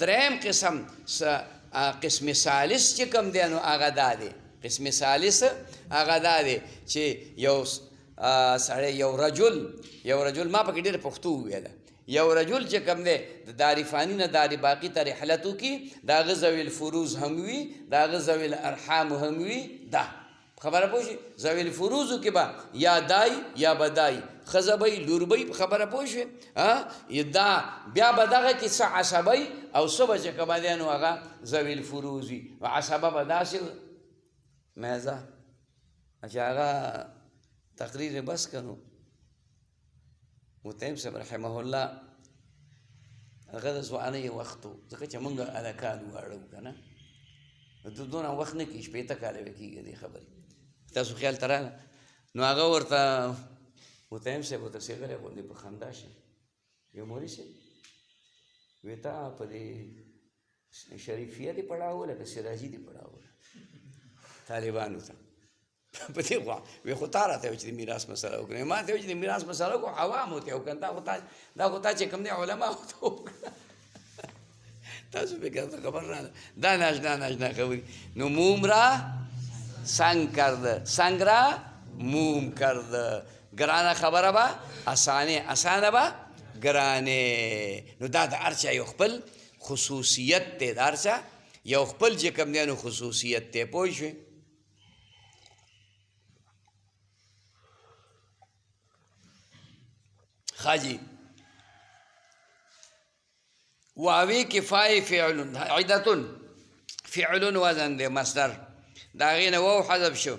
دریم قسم قسم ثالث چې کوم دی نو هغه دا دی قسم ثالث هغه دا دی چې یو سړی یو رجل ما پکې ډېر پښتو وویله یو رجل چې کوم دی د دار فانی نه دار باقي ته رحلت وکړي د هغه ذوی الفروز هم وي د هغه ذوی الارحام هم وي دا خبره پوه شئ ذوی الفروزو کې به یا دای یا به دای ښځه به وي لور به وي خبره پوه شوې دا بیا به دغه کې څه عصبی او څه به چې کومه دی نو هغه ذوی الفروز وي عصبه به داسې میزه چې هغه تقریر بس کنو متیم صاحب رحمه الله هغه د ځوانۍ وخت و ځکه چې موږ هلکان واړه وو که نه دونه وخت نه کېږي شپېته کاله به کېږي دې خبرې تاسو خیال ته راغله نو هغه ورته متیم صاحب ورته صیغلی غوندې په خندا شي یو مولي صاحب وی تا په دې شریفیه دې پړاوله که سراجي دې پړاوله طالبانو ته په دې خوا وی خو تا راته وایي چې د میراث مسله وکړې ما ته وایي چې د میراث مسله وکړو عوامو ته وکړه دا خو تا چې کوم دی علماو ته وکړه تاسو فکر ته خبر راغله دا ناشنا خبرې نو موم را سنگ کرده سنگ را موم کرده ګرانه خبره به اسانه به ګرانې نو دا د هر چا یو خپل خصوصیت دی د هر چا یو خپل چې کوم دی نو خصوصیت دی پوه شوې خاجی واوی کفای فعلون عدتون فعلون وزن دی مصدر دا غی نه واو حذف شو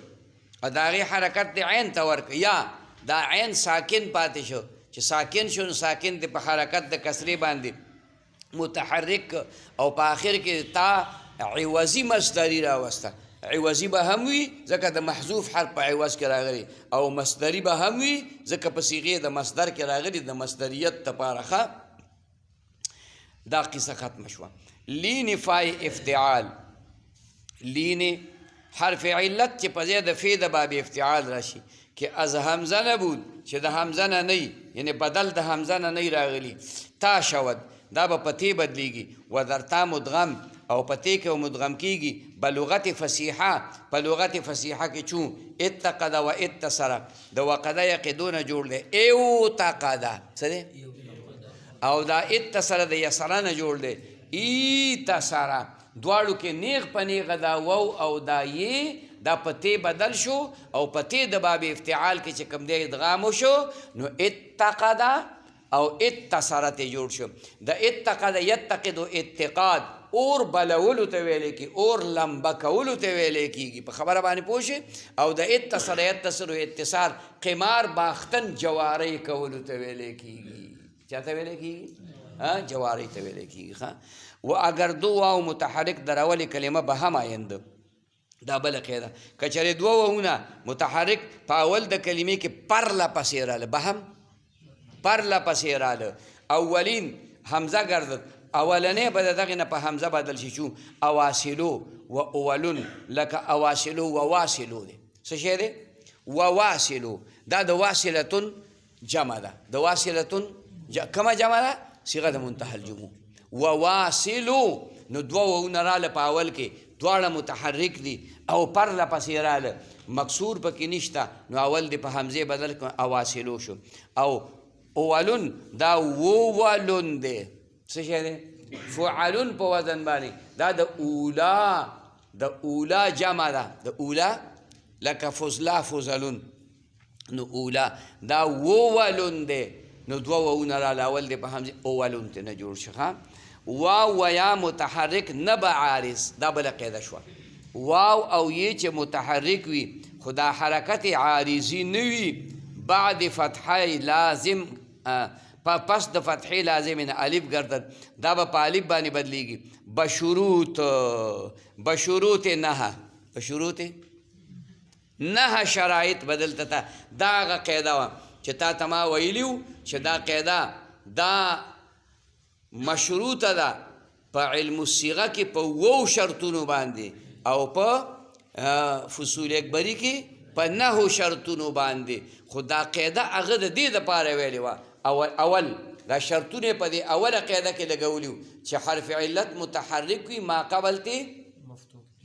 او دا غی حرکت دی عین ته ورک یا دا عین ساکن پاتې شو چې ساکن شو نو ساکن دی په حرکت د کسرې باندې متحرک او په آخر کې تا عوضی مصدری راوسته عوضی به هم وي ځکه د محذوف حرف په عوض کې راغلی او مصدری به هم وي ځکه په صیغې د مصدر کې راغلی د مصدریت دپاره دا قصه ختمه شوه لین فای افتعال لین حرف علت چې په ځای د فی د باب افتعال راشي که از همزه نبود چې د همزه نه نه یعنی بدل د همزه نه نه راغلی تا شود دا به په تی بدلیږي و در تا مدغم او پتی کې مدغم کیږي بلغت فصیحه په لغت فصیحه کې چون اتقد و اتصر د وقده یقدونه جوړ دی ایو تقدا څه دی او دا اتصر د یسره نه جوړ دی ای تسره دواړو کې نیغ په نیغه دا وو او دا یې دا پتی بدل شو او پتی د باب افتعال کې چې کوم دی ادغام شو نو اتقدا او اتصر ته جوړ شو د اتقد یتقد اتقاد اور بلولو ته ویلې کې اور لمبه کولو ته ویلې کېږي په خبره باندې پوه شئ او د اتصر یتصر اتصار قمار باختن جواری کولو ته ویلې کېږي چا ته ویلې کېږي جواری ته ویلې کېږي و اگر دو واو متحرک در اول کلمه به هم آینده دا بله قیده که چېرې دوه واوونه متحرک په اول د کلمې کې پرله پسې راله به هم پرله پسې راله اولین حمزه ګرځد اولنې به د دغې نه په حمزه بدل شي چون اواسلو و اولون لکه اواسلو و واصلو دی څه شی دی و واصلو دا د واصلتون جمع ده د واصلتون کومه جمع ده صیغه د منتهى الجموع و واصلو نو دوه واونه راله په اول کې دواړه متحرک دي او پرله پسې راله مکسور پکې نشته نو اول دی په حمزې بدل کړه اواسلو شو او اولون دا وولون دی څه شی دی فعلون په وزن باندې دا د اولا جمع ده د اولا لکه فضلا فضلون نو اولا دا وولون دی نو دوه وونه رالاول دی په همزه اولون ته نه جوړ شي. واو و یا متحرک نه به عارض، دا بله قاعده شوه. واو او یې چې متحرک وي خو دا حرکت عارضي نه وي بعد فتحه لازم پس د فتحې لازم نه الف گردد، دا به په الف باندې بدلیږي. بشروط نه شرایط بدلته تا. دا هغه قاعده وه چې تا ته ما ویلي وو چې دا قاعده دا مشروطه ده په علم الصیغه کې په 7 شرطونو باندې او په فصول اکبري کې په 9 شرطونو باندې. خو دا قاعده هغه د دې دپاره ویلې وه اول دا شرطونه په دې اوله قاعده کې لګولي وو چې حرف علت متحرک وي ما قبل ته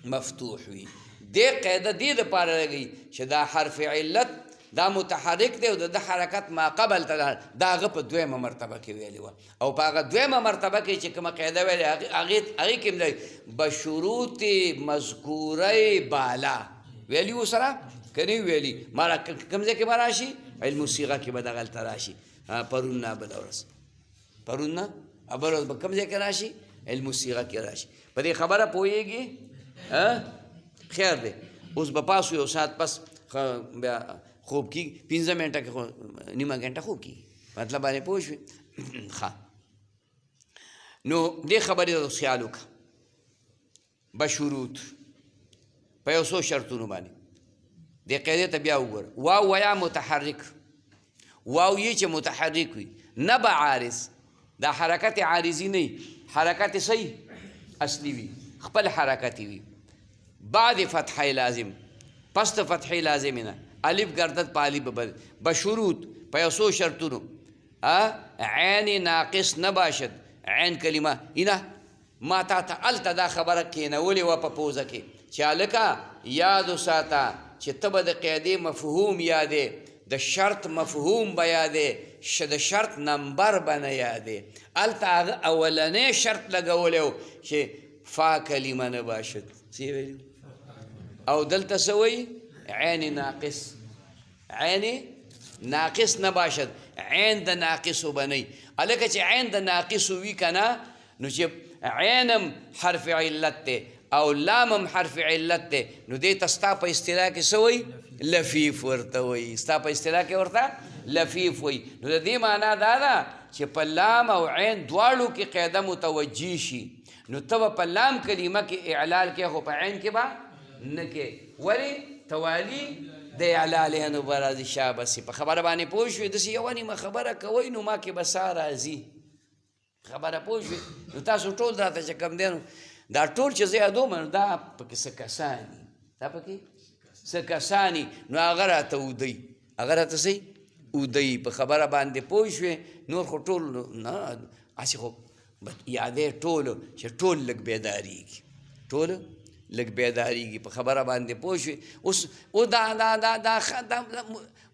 مفتوح وي. دې قاعده دې دپاره لګوي چې دا حرف علت دا متحرک دی او د حرکت ما قبل ته دا هغه په دویمه مرتبه کې ویلې وه. او په هغه دویمه مرتبه کې چې کومه قاعده ویلې هغې کې هم دی بشروط مذکوره بالا ویلي و سره که نه ویلي. ما کوم ځای کې به راشي علم الصیغه کې به دغلته راشي. پرون نه بله ورځ بله ورځ به کوم ځای کې راشي علم الصیغه کې راشي. په دې خبره پوهېږي؟ خیر دی. اوس به پاس یو ساعت پس بیا خوب کېږي 15 منټه کې خو نیمه ګنټه خوب کېږي. مطلب باندې پوه شوې؟ ښه نو دې خبرې ته خیال وکړه. بشروط په یو څو شرطونو باندې دې قاعدې ته بیا وګوره. واو و یا متحرک، واو یې چې متحرک وي نه به عارض، دا حرکت عارضي نه وي، حرکت صحیح اصلي وي، خپل حرکت وي بعد فتحه لازم پس د فتحې لازم نه الف گردد په الف بدل. بشروط په یو څو شرطونو عین ناقص نه باشد. عین کلمه اینا ما تا ته هلته دا خبره کېنولې وه په پوزه کې چې هلکه یاد وساته چې ته به د قاعدې مفهوم یادې، د شرط مفهوم به یادې، د شرط نمبر به نه یادې. هلته هغه اولنی شرط لګولی و چې فا کلمه نه باشد. څه ویلي؟ او دلته څه وایي؟ عین ناقص، عین ناقص نه باشد، عین د ناقصو به نه وي. هلکه چې عین د ناقصو وي که نه نو چې عینم حرف علت دی او لامم حرف علت دی نو دې ته ستا په اصطلاح کې څه وایي؟ لفیف ورته وایي. ستا په اصطلاح کې ورته لفیف وایي. نو د دې معنا دا ده چې په لام او عین دواړو کې قاعده متوجه شي. نو ته به په لام کلمه کې اعلال کې خو په عین کې به نه کې. ولې؟ توالي د اعلالینو به راځي شابسې. په خبره باندې پوه شوې؟ داسې یوه نیمه خبره کوئ نو ما کې به سا راځي. خبره پوه شوې؟ نو تاسو ټول راته چې کوم دی نو دا ټول چې زه یادوم نو دا پکې څه کسان دي، دا پکې څه کسان دي نو هغه راته ودی، هغه راته څه ودی. په خبره باندې پوه شوې؟ نور خو ټول نه هسې خو یادې ټولو چې ټول لږ بیدارېږي، ټول لږ بیدارېږي. په خبره باندې پوه شوې؟ اوس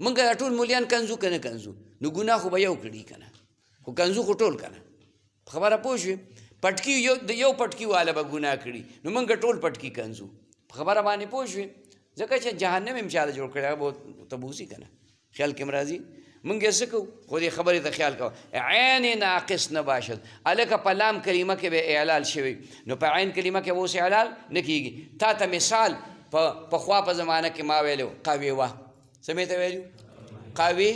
موږ دا ټول مولیان کنځو که نه کنځو؟ نو ګناه خو به یو کړي که نه؟ خو کنځو خو ټول که نه؟ په خبره پوه شوې؟ پټکي د یو پټکي والا به ګناه کړي نو موږ ټول پټکي کنځو. په خبره باندې پوه شوې؟ ځکه چې جهنم هم چاله جوړ کړی هغه به ورته بوسي که نه؟ خیال کې م راځي؟ موږ یې څه کوو؟ خو دې خبرې ته خیال کوه. عین ناقص نه باشد. هلکه په لام کلمه کې به اعلال شوی نو په عین کلمه کې به اوس اعلال نه کېږي. تا ته مثال په پخوا په زمانه کې ما ویلو قوي وه. څه مې ته ویلو؟ قوي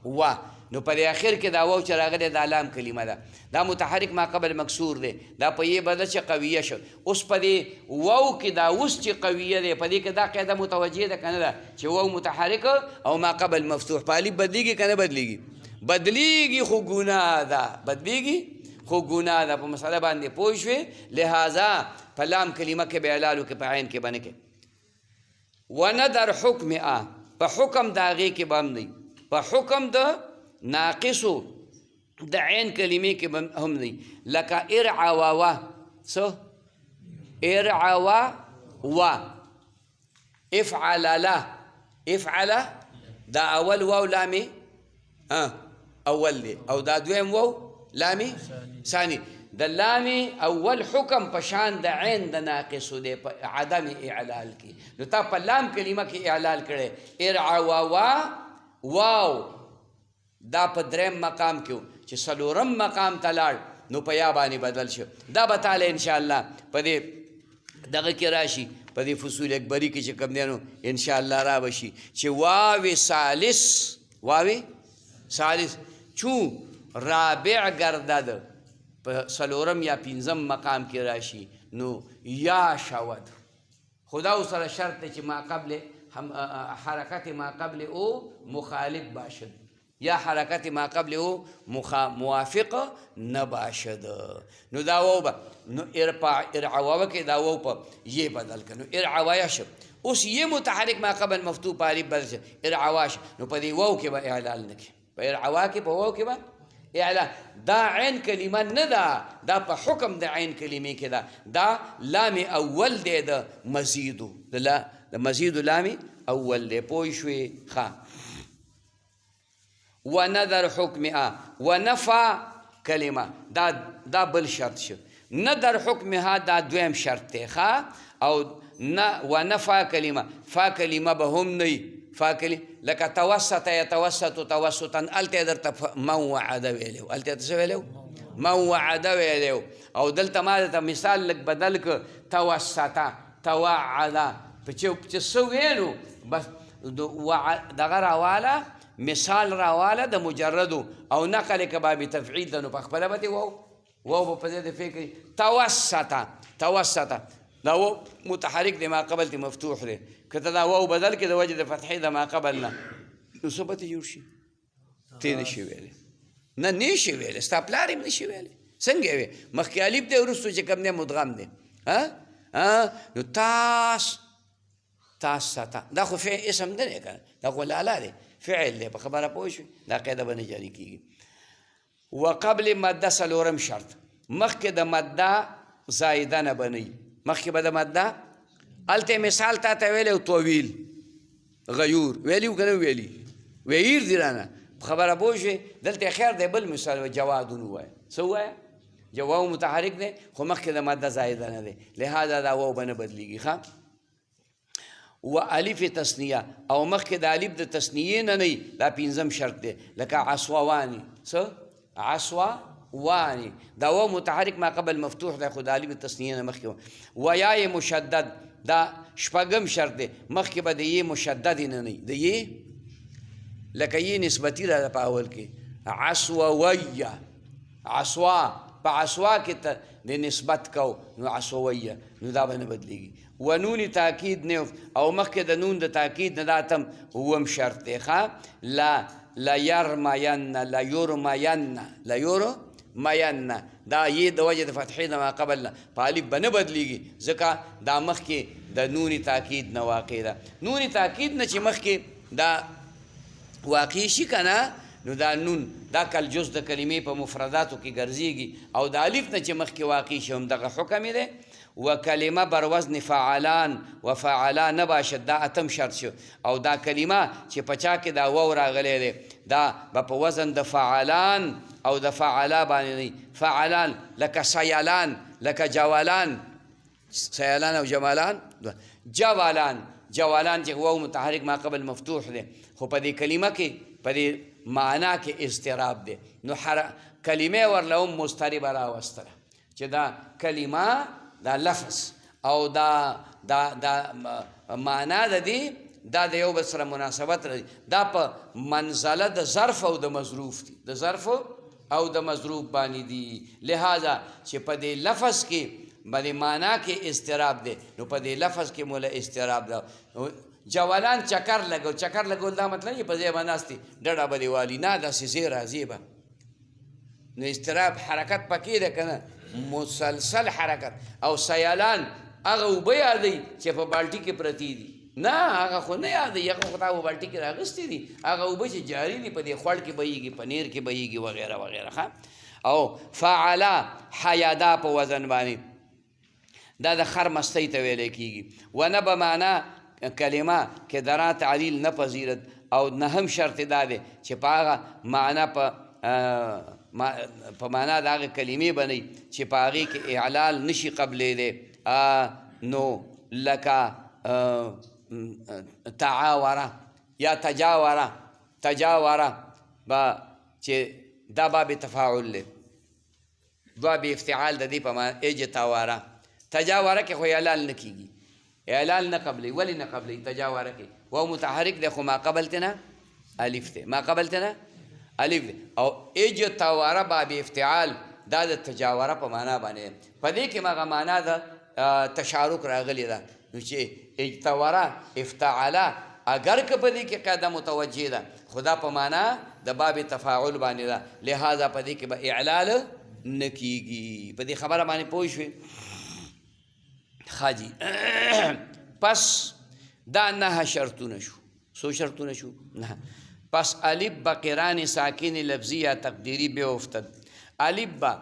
وه. نو په اخر کې دا واو چې راغلی دا لام کلمه ده، دا متحرک ما قبل مکسور دی، دا په یې بدل چې قویه شو. اوس په دې واو کې دا اوس چې قویه دی په دې کې دا قاعده متوجه ده که نه ده چې واو متحرک او ما قبل مفتوح په الف بدلیږي که نه بدلیږي؟ بدلیږي خو ګناه ده، بدلیږي خو ګناه ده. په مسله باندې پوه شوې؟ لہذا په لام کلمه کې به اعلال وکړې، په عین کې به نه کې. ونه در حکم په حکم د هغې کې به هم دی، په حکم د ناقصو د عین کلمې کې هم دی. لکه ارعوا څه؟ ارعوا و افعل له. افعل دا اول واو لامې اول دی او دا دویم واو لامې ثاني. د لامې اول حکم په شان د عین د ناقصو دی په عدم اعلال کې. نو تا په لام کلمه کې اعلال کړی ارعوا و واو دا په دریم مقام کې چې څلورم مقام ته لاړ نو په یا باندې بدل شو. دا به تعالی انشاءالله په دې دغه کې راشي، په دې فصول اکبري کې چې کوم دی نو انشاءالله را به شي چې واو ثالث چون رابع گردد په څلورم یا پنځم مقام کې راشي نو یا شود. خدا او سره شرط چې ما قبل حرکت ما قبل او مخالف باشد یا حرکت ما قبل او موافق نباشد. نو دا واو به نو ارعوا کې دا واو په یہ بدل کړه نو ارعوا شو. اوس یہ متحرک ما قبل مفتوح په الف بدل شو ارعوا شو. نو په دې واو کې به اعلال نه کوي، په ارعوا کې په واو کې به اعلان. دا عین کلمه نه ده، دا په حکم د عین کلمې کې ده. دا لام اول دی د مزیدو، د مزیدو لام اول دی. پوه شوې؟ ښه. ونذر حکمها ونفع کلمه دا بل شرط شو. نذر حکمها دا دویم شرط دی. ښه. او ونفع کلمه، فا کلمه به هم نه فا کلمه لکه توسط یتوسط توسطا الته درته موعده ویلو، الته څه ویلو؟ موعده ویلو. او دلته ما درته مثال لږ بدل ک توسطه توعده چې څه ویلو بس دغه راواله مثال راواله د مجردو او نقل کباب تفعیل ده نو په خپله به واو په ځای د فکر توسطه دا واو متحرک دی ما قبل تی مفتوح دی. که ته دا واو بدل کې د وجه د فتحې د ما قبل نه نو څه به ته جوړ شي؟ ته نه شي ویلی، نه شي ویلی، ستا پلار هم نه شي ویلی. څنګه یې وی؟ مخکې الف دی وروستو چې کوم دی مدغم دی. نو تاسته دا خو اسم نه دی که دا خو لالا دی، فعل دی. په خبره پوه شوې؟ دا قاعده به نه جاري کېږي. وقبل مده څلورم شرط، مخکې د مده زایده نه بنوي. مخکې به د مده هلته مثال تا ته ویلی طویل غیور ویلی و که نه ویلی؟ وییر دي رانه. خبره پوه شوې؟ دلته خیر دی بل مثال جوادون ووایه. څه ووایه؟ جواب متحرک دی خو مخکې د مده زایده نه دی، لهذا دا واو به نه بدلیږي. ښه. و الف تثنیه او مخکې د الف د تثنیې نه نه دا پنځم شرط دی. لکه عصوواني، څه؟ عصوواني دا واو متحرک ما قبل مفتوح دی خو د الف د تثنیې نه مخکې. و یای مشدد دا شپږم شرط دی، مخکې به د یې مشدد نه نه د یې لکه یې نسبتي را ده په اول کې عصوویه، عصوا په عصوا کې ته د نسبت کو نو عصوویه نو دا به نه بدلیږي. و نون تاکید نه او مخکې د نون د تاکید نه دا تم اووم شرط دی. ښه. لیرمین دا یې د وجه د فتحې د ما قبل نه په الف به نه بدلیږي ځکه دا مخکې د نون تاکید نه واقع ده. نون تاکید نه چې مخکې دا واقع شي که نه نو دا نون دا کل جز د کلمې په مفرداتو کې ګرځېږي او د الف نه چې مخکې واقع شي هم دغه حکم دی. و کلمه بر وزن فعلان و فعلا نباشد دا اتم شرط شو. او دا کلمه چې په چا کې دا واو راغلی دی دا به په وزن د فعلان او د فعلا باندې نه. فعلان لکه سیلان، لکه جوالان، سیلان او جمالان، جوالان چې واو متحرک ما قبل مفتوح دی خو په دې کلمه کې په دې معنا کې اضطراب دی نو کلمه ورله هم مضطربه راوستله چې دا کلمه دا لفظ او دا معنا د دې دا د یو بل سره مناسبت لري. دا په منزله د ظرف او د مظروف دي، د ظرف او د مظروف باندې دي. لہذا چې په دې لفظ کې باندې معنا کې اضطراب دی نو په دې لفظ کې مولا اضطراب ده. جوالان چکر لګول دا مطلب چې په ځای باندې ناست دي ډډه به دې والي نه داسې ځای راځي به نو اضطراب حرکت پکې ده که نه مسلسل حرکت. او سیلان هغه اوبه یادوي چې په بالټي کې پرتې دي، نه هغه خو نه یادوي، هغه خو تا په بالټي کې راغستې دي، هغه اوبه چې جاري دي په دې خوړ کې بهیږي، په نیر کې بهیږي وغیره وغیره. او فعلا حیادا په وزن باندې دا د خر مستۍ ته ویلی کېږي. و نه به معنا کلمه کې درا تعلیل نه پذیرت. او نهم شرط دا دی چې په هغه معنا په معنا د هغې کلمې بنئ چې په هغې کې اعلال نشي قبلېدی. نو لکه تعاوره یا تجاوره تجاوره با چې دا باب تفاعل دی، باب افتعال د دې په معنا اجتاوره. تجاوره کې خو اعلان نه کېږي، اعلان نه قبلی. ولې نه قبلی؟ تجاوره کې واو متحرک دی خو ما قبل ته نه الف دی، ما قبل ته نه الف دی. او اجتاوره باب افتعال دا د تجاوره په معنا باندې، په دې کې مغه معنا د تشارک راغلی ده. نو چې اجتاوره افتعاله اگر که په دې کې قاعده متوجه ده، خدا په معنا د باب تفاعل باندې ده، لہذا په دې کې به اعلال نه کېږي. په دې خبره باندې پوه شوې؟ ښه جي. پس دا 9 شرطونه شو. څو شرطونه شو؟ 9. پس الف به قران ساکن لفظي یا تقدیري به افتد. الف به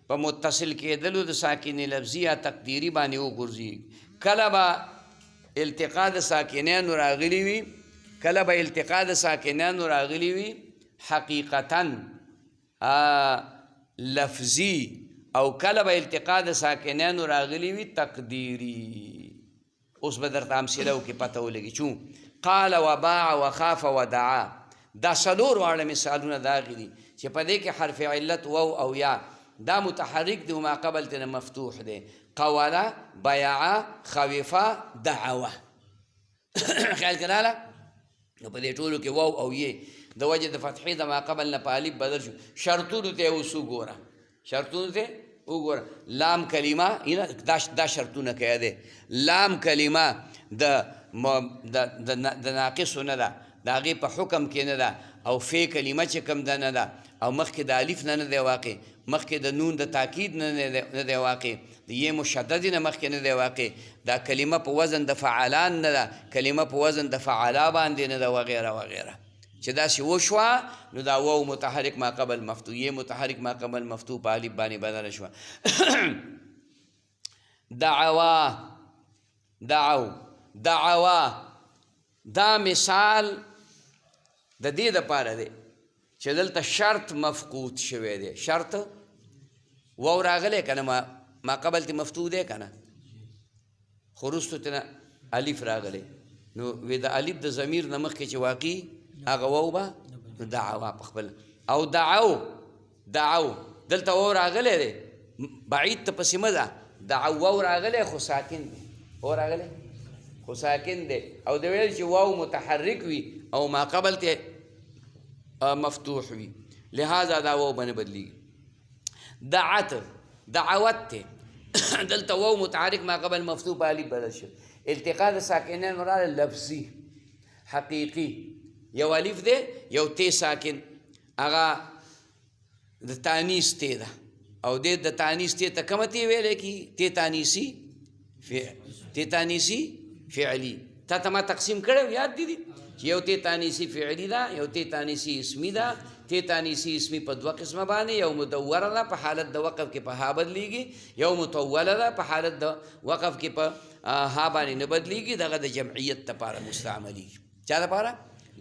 په متصل کېدلو د ساکن لفظي یا تقدیري باندې وګرځي. کله به التقاء د ساکنانو راغلي وي، کله به التقاء د ساکنانو راغلي وي حقیقتاً لفظي، او کله به التقاء د ساکنانو راغلي وي تقدیري. اوس به درته امثله وکړي پته ولګي. چون قال وباع وخاف ودعا، دا څلور واړه مثالونه د هغې دي چې په دې کې حرف علت واو او یا دا متحرک دی وما قبل ته مفتوح دی. قوله، بیعه، خوفه، دعوه. خیال کې راغله؟ نو په دې ټولو کې واو او یې د وجه د فتحې د ما قبل نه په الف بدل شو. شرطونو ته اوس وګوره، شرطونو ته وګوره. لام کلمه دا شرطونه کوي دی. لام کلمه د ناقصو نه ده، د هغې په حکم کې نه ده. او فی کلمه چې کوم ده نه ده، او مخکې د الف نه دی واقع، مخکې د نون د تاکید نه دی واقع، د یې مشدد نه مخکې نه دی واقع. دا کلمه په وزن د فعالان نه ده، کلمه په وزن د فعالا باندې نه ده، وغیره وغیره. چې داسې وشوه نو دا واو متحرک ما قبل مفتوح، یې متحرک ما قبل مفتوح په الف باندې بدله شوه. دعوا، دعوا دا مثال د دې دپاره دی چې دلته شرط مفقود شوی دی. شرط واو راغلی که نه، ما قبل ته مفتوح دی که نه، خو وروستو ته نه الف راغلی. نو وی د الف د ضمیر نه مخکې چې واقعي هغه واو به نو دعوا په خپل. او دعو دلته واو راغلی دی، بعید ته پسې مه ده. دعو واو راغلی خو ساکن دی، واو راغلی خو ساکن دی. او د ویل چې واو متحرک وي او ما قبل ته مفتوح وي، لہذا دا واو باندې بدلیږي. دعوت ته دلته واو متحرک ما قبل مفتوح په الف بدل شو. التقاء د ساکنین راغلی لفظي حقیقي، یو الف دی یو تی ساکن، هغه د تانیس تی ده، او د تانیس تی ته کومه تی ویلی کی؟ تی تانیسي فعلي. تا ته ما تقسیم کړی یاد دي چې یو تی تانیسي فعلي ده، یو تی تانیسي اسمي ده. تی تانیسي اسمي په 2 قسمه باندې، یو مدوره ده په حالت د وقف کې په ها بدلیږي، یو مطوله ده په حالت د وقف کې په ها باندې نه بدلیږي. دغه د جمعیت لپاره مستعملیږي. چا لپاره؟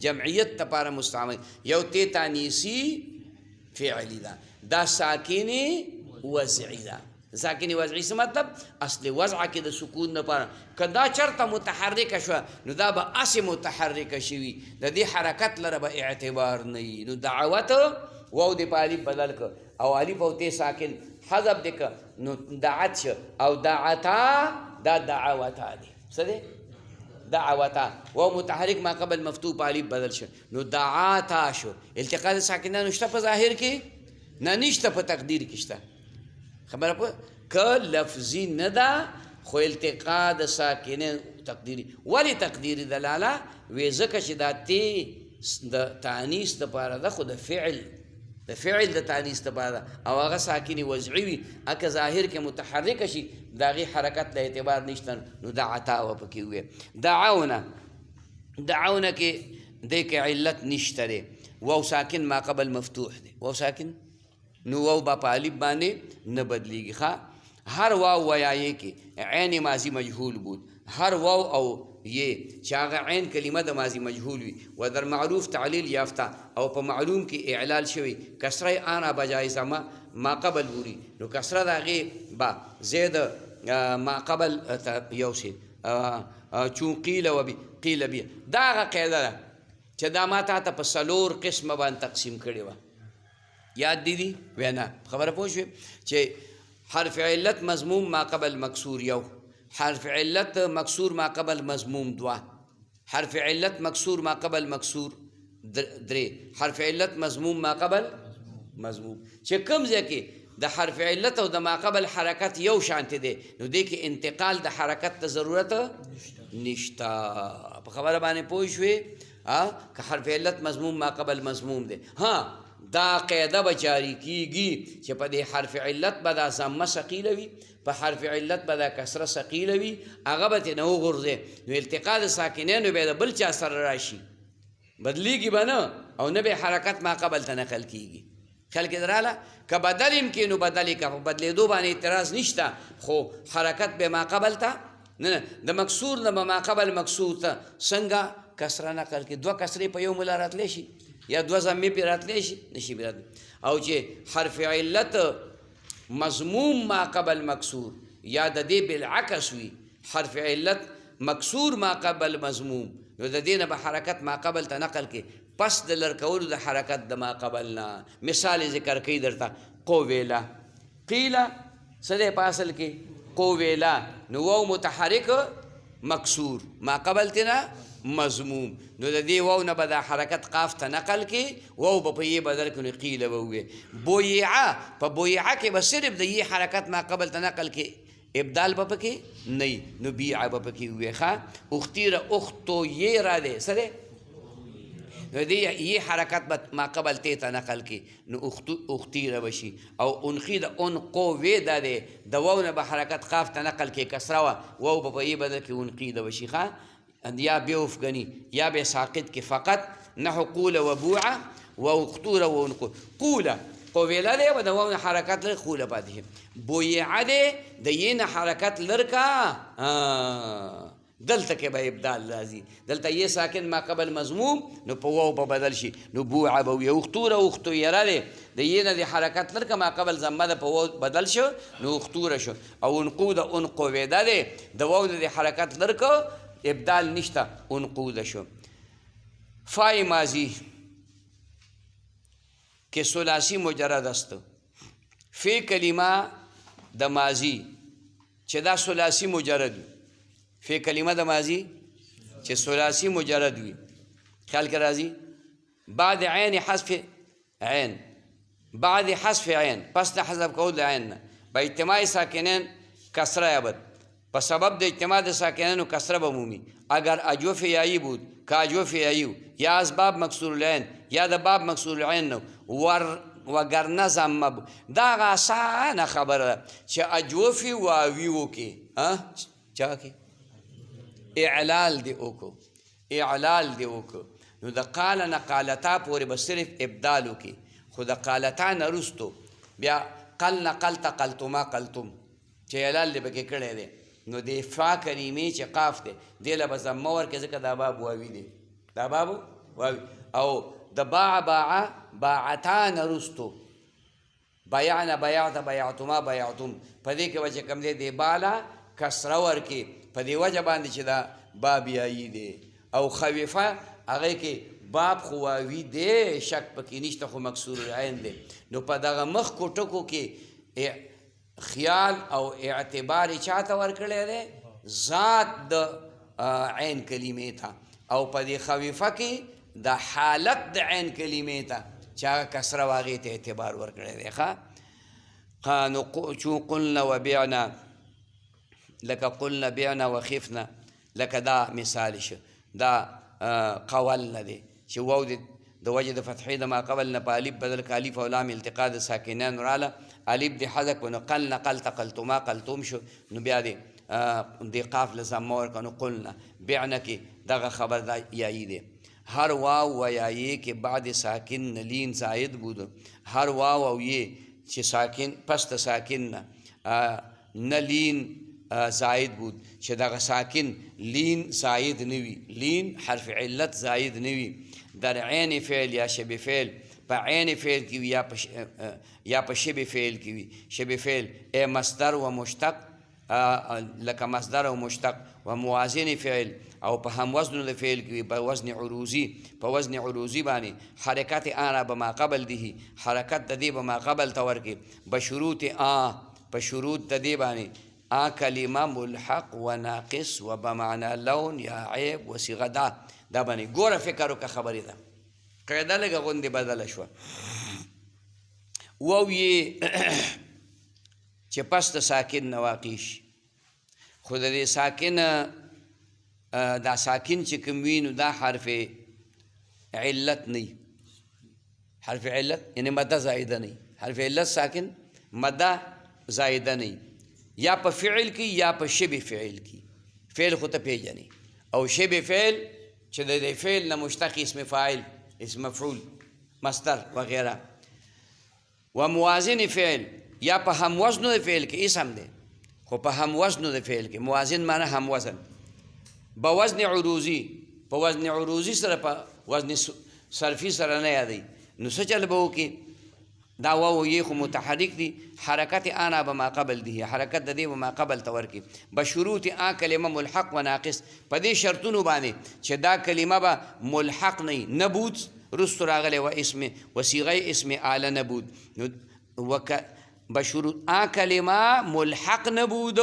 جمعیت لپاره مستعمل. یو تی تانیسي فعلي ده، دا ساکني وضعي ده. ساکني وضعي څه مطلب؟ اصل وضع کې د سکون لپاره که دا چرته متحرکه شوه نو دا به هسې متحرکه شوي، د دې حرکت لره به اعتبار نه وي. نو دعوت واو دې په الف بدل که، او الف او تی ساکن حذف دې که، نو دعت شه. او دعتا دا دعوتا دی. څه دی؟ دعوتا. واو متحرک ما قبل مفتوح په الف بدل شه، نو دعاتا شو. التقاء د ساکنانو شته په ظاهر کې؟ نه، نشته په تقدیر کې شته. خبره په که لفظي نه ده خو التقاء د ساکنین تقدیري. ولې تقدیري دلاله؟ وی ځکه چې دا تی د تانیث دپاره ده، خو د فعل د تانیث دپاره ده، او هغه ساکني وضعي وي. اکه ظاهر کې متحرکه شي د هغې حرکت له اعتبار نشته، نو دعتا به پکې وویل. دعونه کې دې کې علت نشته دی. واو ساکن ما قبل مفتوح دی، واو ساکن نو واو با په الف باندې نه بدلیږي. هر واو و یا یې کې عین ماضی مجهول بود، هر واو او یہ چې هغه عین کلمه د ماضی مجهول وي و در معروف تعلیل یافته او په معلوم کې اعلال شوی، کسره آنا بجای زما ما قبل بوری، نو کسره د هغې با زید ما قبل یو شي چون قیل و بی قیل بی. دا هغه قاعده ده چې دا ما تا ته په 4 قسمه باندې تقسیم کړې وه. یاد دي وینا خبره پوه شوې چې حرف علت مضموم ما قبل مکسور یو، حرف علت مکسور ما قبل مضموم 2، حرف علت مکسور ما قبل مکسور 3، حرف علت مضموم ما قبل مضموم. چې کوم ځای کې د حرف علت او د ما قبل حرکت یو شانتې دی نو دې کې انتقال د حرکت ته ضرورت نشته. په خبره باندې پوه شوې؟ که حرف علت مضموم ما قبل مضموم دی. ها دا قاعده به جاری کیږي چې په دې حرف علت به دا ضمه ثقیله وي، په حرف علت به دا کسره ثقیله وي، هغه به ترې نه وغورځي نو التقا د ساکنینو بیا د بل چا سره راشي، بدلیږي به نه او نه به حرکت ما قبل ته نقل کیږي. خیال کې دراله که بدل امکن نو بدلې که په بدلېدو باندې اعتراض نشته، خو حرکت به ما قبل ته نه د مکسور نه به ما قبل مکسور ته څنګه کسره نقل کړي. 2 کسرې په یو ملا راتلی شي یا 2 ضمې پې راتلی شي نشي پې راتلی. او چې حرف علت مضموم ما قبل مکسور یا د دې بالعکس وي حرف علت مکسور ما قبل مضموم نو د دې نه به حرکت ما قبل ته نقل کړي پس د لرکولو د حرکت د ما قبل نه. مثال ذکر کوي درته قویله قیله څه دی په اصل کې قویله نو واو متحرک مکسور ما قبل ته نه مضموم نو د دې واو نه به دا حرکت قاف ته نقل کې واو به په یې بدل کړي نو قیله به ووایي. بویعه په بویعه کې به صرف د یې حرکت ما قبل ته نقل کې ابدال به پکې نه نو بیعه به پکې ووایي. ښه اختیره اختو یې را دی څه دی نو دې یې حرکت به ما قبل ته نقل کې نو اختیره بشي. او انخی د انقو وی دا دی د واو نه به حرکت قاف ته نقل کې کسره وه واو به په یې بدل کې انقیده بشي. ښه یا بیوفګنی یا به ساقط کې فقط نحو قوله و بوعه و اختوره و انقو. قوله قویله دی و د واو نه حرکت لري قوله پاتې بویعه دی د یې نه حرکت لرکه دلته کې به ابدال راځي. دلته یې ساکن ما قبل مضموم نو په واو به بدل شي نو بوعه به وي. اختوره اختیره دی د یې نه د حرکت لرکه ما قبل ضمه ده په واو بدل شو نو اختوره شو. او انقو د انقویده دی د واو نه د حرکت لرکه ابدال نشته انقوده شو. فای ماضی که ثلاثی مجرد است. فی کلمه د ماضی چې دا ثلاثی مجرد وي فی کلمه د ماضی چې ثلاثی مجرد وي خیال کې راځي بعد عین حذف عین بعد حذف عین پس د حذف کول د عین نه به اجتماع ساکنین کسره یابد په سبب د اجتماع د ساکنینو کسره به مومي. اگر اجوف یایی بود که اجوف یاییو یا از باب مکسور العین یا د باب مکسور العین نو وگرنه ضمه بود. دا آسانه خبره ده چې اجوفي واوي وکړي چا کې اعلال دی وکړو اعلال دی وکړو نو د قال نه قالتا پورې به صرف ابدال وکړي خو د قالتا نه وروستو بیا قل نه قلته قلتما قلتم چې اعلال دی پکې کړی دی نو د فا کلمې چې قاف دی دې له به ضمه ورکړي ځکه دا باب واوي دی دا باب واوي. او د باع باعه باعتا نه وروستو بیعنا بیعت بیعتما بیعتم په دې کې به چې کوم دی د بالا کسره ورکړي په دې وجه باندې چې دا باب یایي دی. او خویفه هغې کې باب خو واوي دی شک پکې نشته خو مکسور العین دی نو په دغه مخکو ټکو کې خیال او اعتبار چاته ورکړی دی ذات د عین کلمې ته او په دې خویفه کې د حالت د عین کلمې ته چې هغه کسره و هغې ته اعتبار ورکړی دی. ښه چون قلنا وبعنا لکه قلنا بعنا وخفنا لکه دا مثال شو دا قول نه دی چې واو د وجه د فتحې د ما قبل نه په الف بدل که الف او لام التقا د ساکنان راله الف د حذف نو قلنا قلت قلتما قلتم شو نو بیا د قاف له ضمه ورکړه نو قلنا بعنا کې دغه خبر دا یایی دی. هر واو و یایی که بعد ساکن لین زاید بود هر واو او یې چې ساکن پس ساکن نه لین زاید بود چې دغه ساکن لین زاید نوي لین حرف علت زاید نوي در عین فعل یا شبه فعل په عین فعل کې وي یا په شبه فعل کې وي. شبه فعل ای مصدر و مشتق لکه مصدر او مشتق و موازن فعل او په هم وزن د فعل کې په وزن عروضي باندې حرکت آن به ما قبل ده حرکت د دې به ما قبل ته ورکې بشروط په شروط د دې باندې کلمه ملحق و ناقص و بمعنى لون یا عیب و صیغه دا باندې ګوره فکر وکړه خبرې ده قاعده لږه غوندې بدله شوه واو یې چې پس د ساکن نه واقع شي خو د دې ساکن دا ساکن چې کوم وي نو دا حرف علت نه حرف علت یعنی مده زائده نه حرف علت ساکن مده زائده نه یا په فعل کې یا په شبه فعل کې فعل خو ته پیژنې او شبه فعل چې د دې فعل نه مشتق اسم فاعل اسم مفعول مصدر وغیره و موازن فعل یا په هم وزن د فعل کې اسم دی خو په هم وزن د فعل کې موازن معنی هم وزن بوزن عروضي په وزن عروضي سره په وزن صرفي سره نه یادي نو څه چل به وکړي دا واو یې خو متحرک دي حرکت آنا به ما قبل دي حرکت د دې به ما قبل ته ورکړي بشروط کلمه ملحق و ناقص په دې شرطونو باندې چې دا کلمه به ملحق نه نبود رستو راغلی و اسم و صیغه اسم آله نبود بشروط کلمه ملحق نبود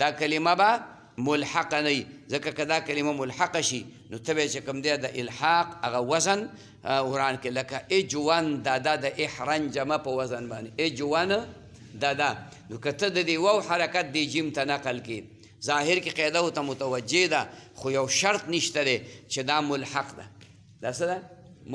دا کلمه به ملحق نه ځکه که دا کلمه ملحق شي نو ته به چې کوم دی د الحاق هغه وزن وران کې لکه اجوان دادا د احرن جمع په وزن باندې اجوان دادا نو که ته د دې واو حرکت دی جیم ته نقل کې ظاهر کې قاعده ورته متوجه ده خو یو شرط نشته دی چې دا ملحق ده دا څه ده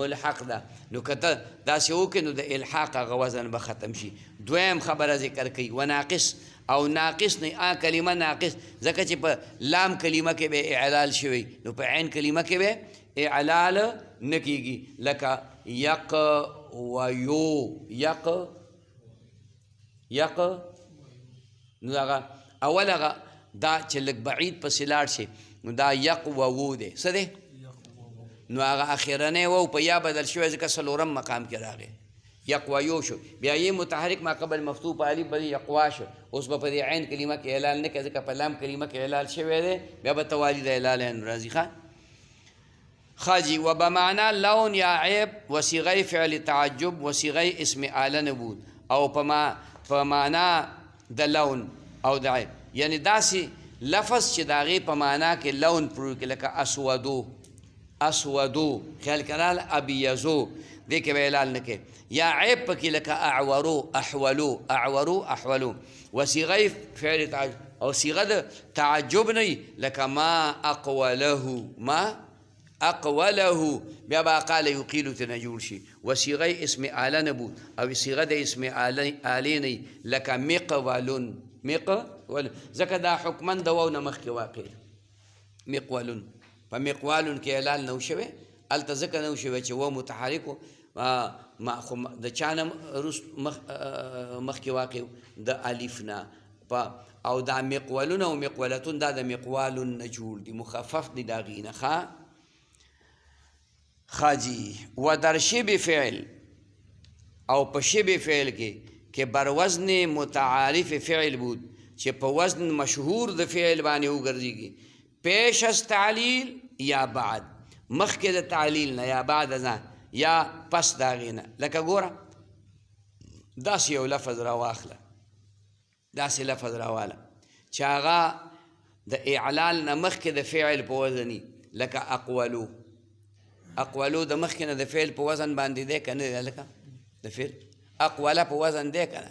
ملحق ده نو که ته داسې وکړې نو د الحاق هغه وزن به ختم شي دویم خبره ذکر کوي و ناقص او ناقص نه کلمه ناقص ځکه چې په لام کلمه کې به اعلال شوی نو په عین کلمه کې به اعلال نه کیږي لکه یق و یو یق نو هغه اول هغه دا چې لږ بعید پسې لاړ شي نو دا یق و دی څه دی نو هغه اخرنی و په یا بدل شوی ځکه څلورم مقام کې راغی یقوایو شو بیا یې متحرک ما قبل مفتوح په الف باندې یقوا شو اوس به په دې عین کلمه کې اعلان نه کوي ځکه په لام کلمه کې اعلان شوی دی بیا به توالي د اعلان راځي خاجي و بمعنى لون یا عیب و صیغه فعل تعجب و صیغه اسم آله نبود او په معنا د لون او د عیب یعنی داسې لفظ چې د هغې په معنا کې لون پرو کې لکه اسودو خیال کرال ابیزو دې کې به اعلان نه کوي یا عیب پکې لکه احولو و صیغه فعل تعجب او صیغه د تعجب نه لکه ما اقوله بیا به قال یقیلو ته نه جوړ شي و صیغه اسم آله نبود او صیغه د اسم آله نه لکه مقولون ځکه دا حکما د واو نه مخکې واقع مقولون په مقوالون کې اعلان نه شوی هلته ځکه نه شوی چې و متحرکو د چا نه مخکې واقع د الف نه او دا مقولون او مقولتون دا د مقوالون نه جوړ دي مخفف دي د هغې نه خاجی و در شبه فعل او په شبه فعل کې بر وزن متعارف فعل بود چې په وزن مشهور د فعل باندې وګرځېږي پیش از تعلیل یا بعد مخکې د تعلیل نه یا بعد از یا پس د هغې نه لکه ګوره داسې یو لفظ راواخله داسې لفظ راواله چې هغه د اعلال نه مخکې د فعل په وزن لکه اقولو د مخکې نه د فعل په وزن باندې دی که نه دی لکه د فعل اقوله په وزن دی که نه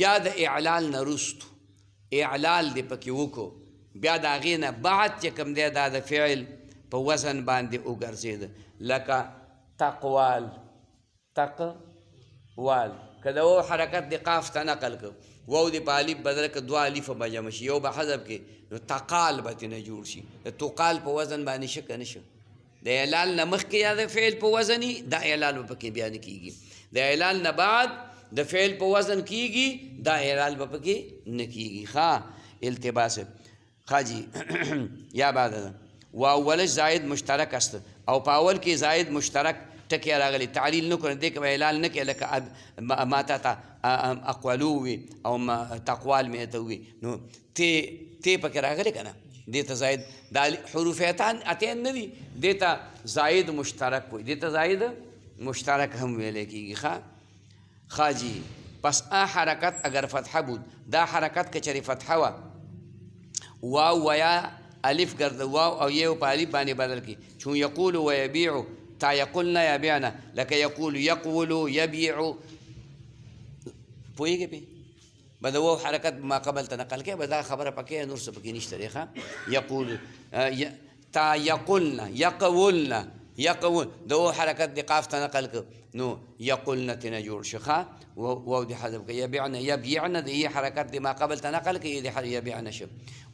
یا د اعلال نه رستو اعلال دی پکې وکړو بیا د هغې نه بعد چې کوم دی دا د فعل په وزن باندې وګرځېده لکه تقوال که د و حرکت د قاف ته نقل کړو واو د په الف بدله که دوه الفه به جمع شي یو به حذف کې نو تقال به ترې نه جوړ شي د تقال په وزن باندې شه که نه شه د اعلال نه مخکې یا د فعل په وزن دا اعلال به پکې بیا نه کېږي د اعلال نه بعد د فعل په وزن کېږي دا اعلال به پکې نه کېږي التباس خاجی یا بعد ده و اولش زائد مشترک است او په اول کې زائد مشترک ټکی راغلی تعلیل نه کړو دې کې به اعلان نه کړې لکه ما تا ته اقوالو وي او تقوال مې ته وي نو تی پکې راغلی که نه دې ته زاید دا حروف اتین نه دي دې ته زاید مشترک وي دې ته زاید مشترک هم ویلی کېږي ښه جي پس حرکت اگر فتحه بود دا حرکت که چرې فتحه وه واو و یا الف ګرځه واو او یو په الف باندې بدل کړي چون یقول و یبیع تا یقولنا یبیعنا لکه یقول یقول یبیع پوهېږې پې به د واو حرکت ما قبل ته نقل کړې به دا خبره پکې نور څه پکې نشته دی ښه یقول تا یقولنا یقولنا یقول د واو حرکت د قاف ته نقل کړ نو یقولنا تېنه جوړ شو ښه واو دې حذف کړه یبیعنا یبیعنا د یې حرکت د ما قبل ته نقل کړي د یبیعنا شو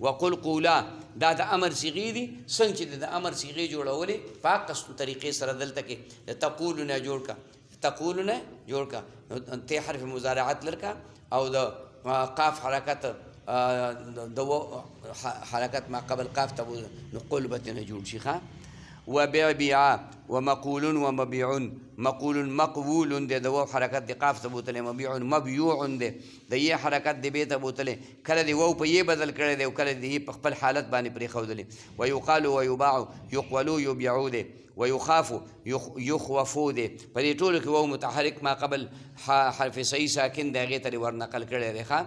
وقل قولا دا د امر صیغې دي څنګه چې د امر صیغې جوړولې په هغه طریقې سره دلته کې د تقولونه جوړ کړه تقولونه جوړ کړه ته حرف مضارعت لرکه او د قاف حرکت د حرکت ما قبل قاف ته نو قل به تېنه جوړ شي ښه وبيع ومقول ومبيع مقول مقبول ده واو حرکت د قاف ته بوتلې مبيع مبيوع ده د یې حرکت د بې ته بوتلې کله د واو په یې بدل کړی دی او کله د یې په خپل حالت باندې پرېښودلې ویقال ویباع یقولو یبیعو ده ويخاف يخوفو ده په دې ټولو کې واو متحرک ما قبل حرف صحیح ساکن د هغې ته ورنقل کړی دی ښه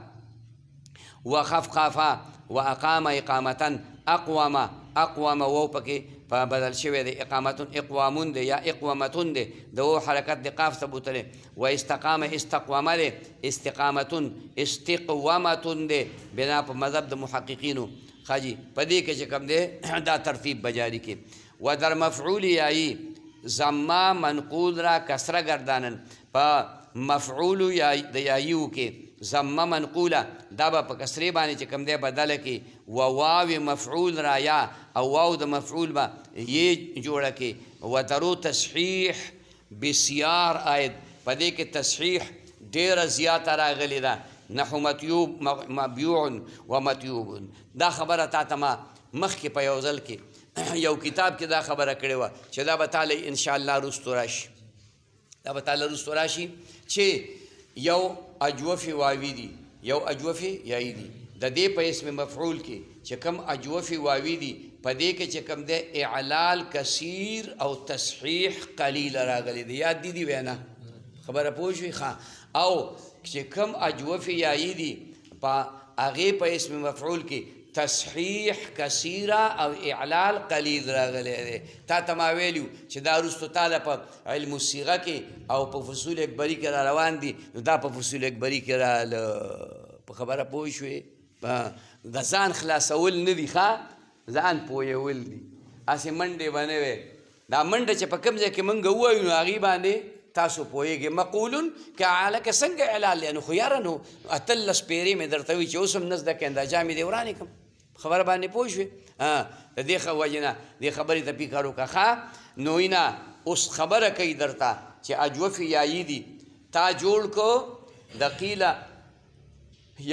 وخف خافا واقام اقامة اقوام واو پکې بدل شوی دی اقامتون اقوامون دی یا اقوامتون دی د واو حرکت د قاف ته بوتلی و استقام استقوامه دی استقامتون استقوامتون دی بنا په مذهب د محققینو ښه جي په دې کې چې کوم دی دا ترتیب به جاري کړي و در مفعول یایي ضمه منقول را کسره گردانن په مفعول د یاییو کې ضمه منقوله دا به په کسرې باندې چې کوم دی بدله کړي و واو مفعول را یا او واو د مفعول به یې جوړه کړي و درو تصحیح بسیار آید په دې کې تصحیح ډېره زیاته راغلې ده نحو مطیوب مبیوع و مطیوب دا خبره تا ته ما مخکې په یو ځل کې یو کتاب کې دا خبره کړې وه چې دا به تاله انشاءالله رستو راشي دا به تاله رستو راشي چې یو اجوفې واوي دي یو اجوفې یایي دي د دې په اسم مفعول کې چې کوم اجوفې واوي دي په دې کې چې کوم دی اعلال کثیر او تصحیح قلیل راغلی دی یاد دي وینا خبره پوه شوې ښه او چې کوم اجوفې یایي دي په هغې په اسم مفعول کې تصحیح کثیره او اعلال قلیل راغلی دی تا ته ما ویلي چې دا وروستو تاله په علم الصیغه کې او په فصول اکبري کې را روان دي نو دا په فصول اکبري کې راله په خبره پوه شوې د ځان خلاصول نه دي ښه ځان پوهول دي هسې منډې به نه وې دا منډه چې په کوم ځای کې موږ ووایو نو هغې باندې تاسو پوهېږئ مقولون که لکه څنګه اعلان دی نو خو یاره نو اتلس پیرې مې درته وي چې اوس هم نه زده کړم دا جامې دې ورانې کړم خبره باندې پوه شوې د دې وجې نه دې خبرې ته فکر وکړه ښه نو اینه اوس خبره کوي درته چې اجوفې یایي دي تا جوړ کو د قیله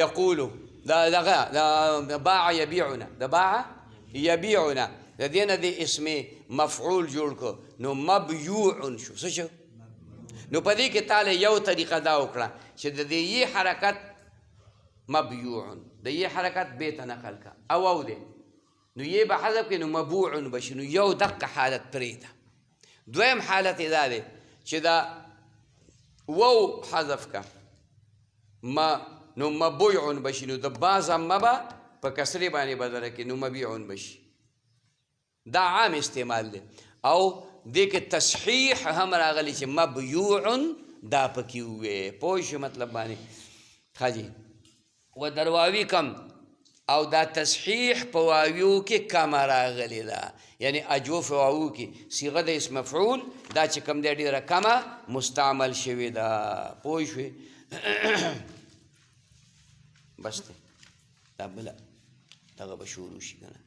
یقولو د باع یبیعنا د باع یبیعنا د دې نه د اسم مفعول جوړ کو نو مبیوع شو څه شو نو په دې کې تاله یو طریقه دا وکړه چې د دې یې حرکت مبیوع د یې حرکت بې ته نقل کا او دی نو یې به حذف کړي نو مبوع بشي نو یو دقه حالت پرېږده دویم حالت یې دا دی چې دا وو حذف کا نو مبوع بشي نو د با ضمه به په کسرې باندې بدله کړي نو مبیع بشي دا عام استعمال دی او دې کې تصحیح هم راغلی چې مبیوع دا پکې ووې پوه شو مطلب باندې ښه جي و در واوي کم او دا تصحیح په واویو کې کمه راغلې ده یعنی اجوف واوو کې صیغه د اسم مفعول دا چې کوم دی ډېره کمه مستعمل شوې ده پوه شوې بس دی دا بله دغه به شروع شي که نه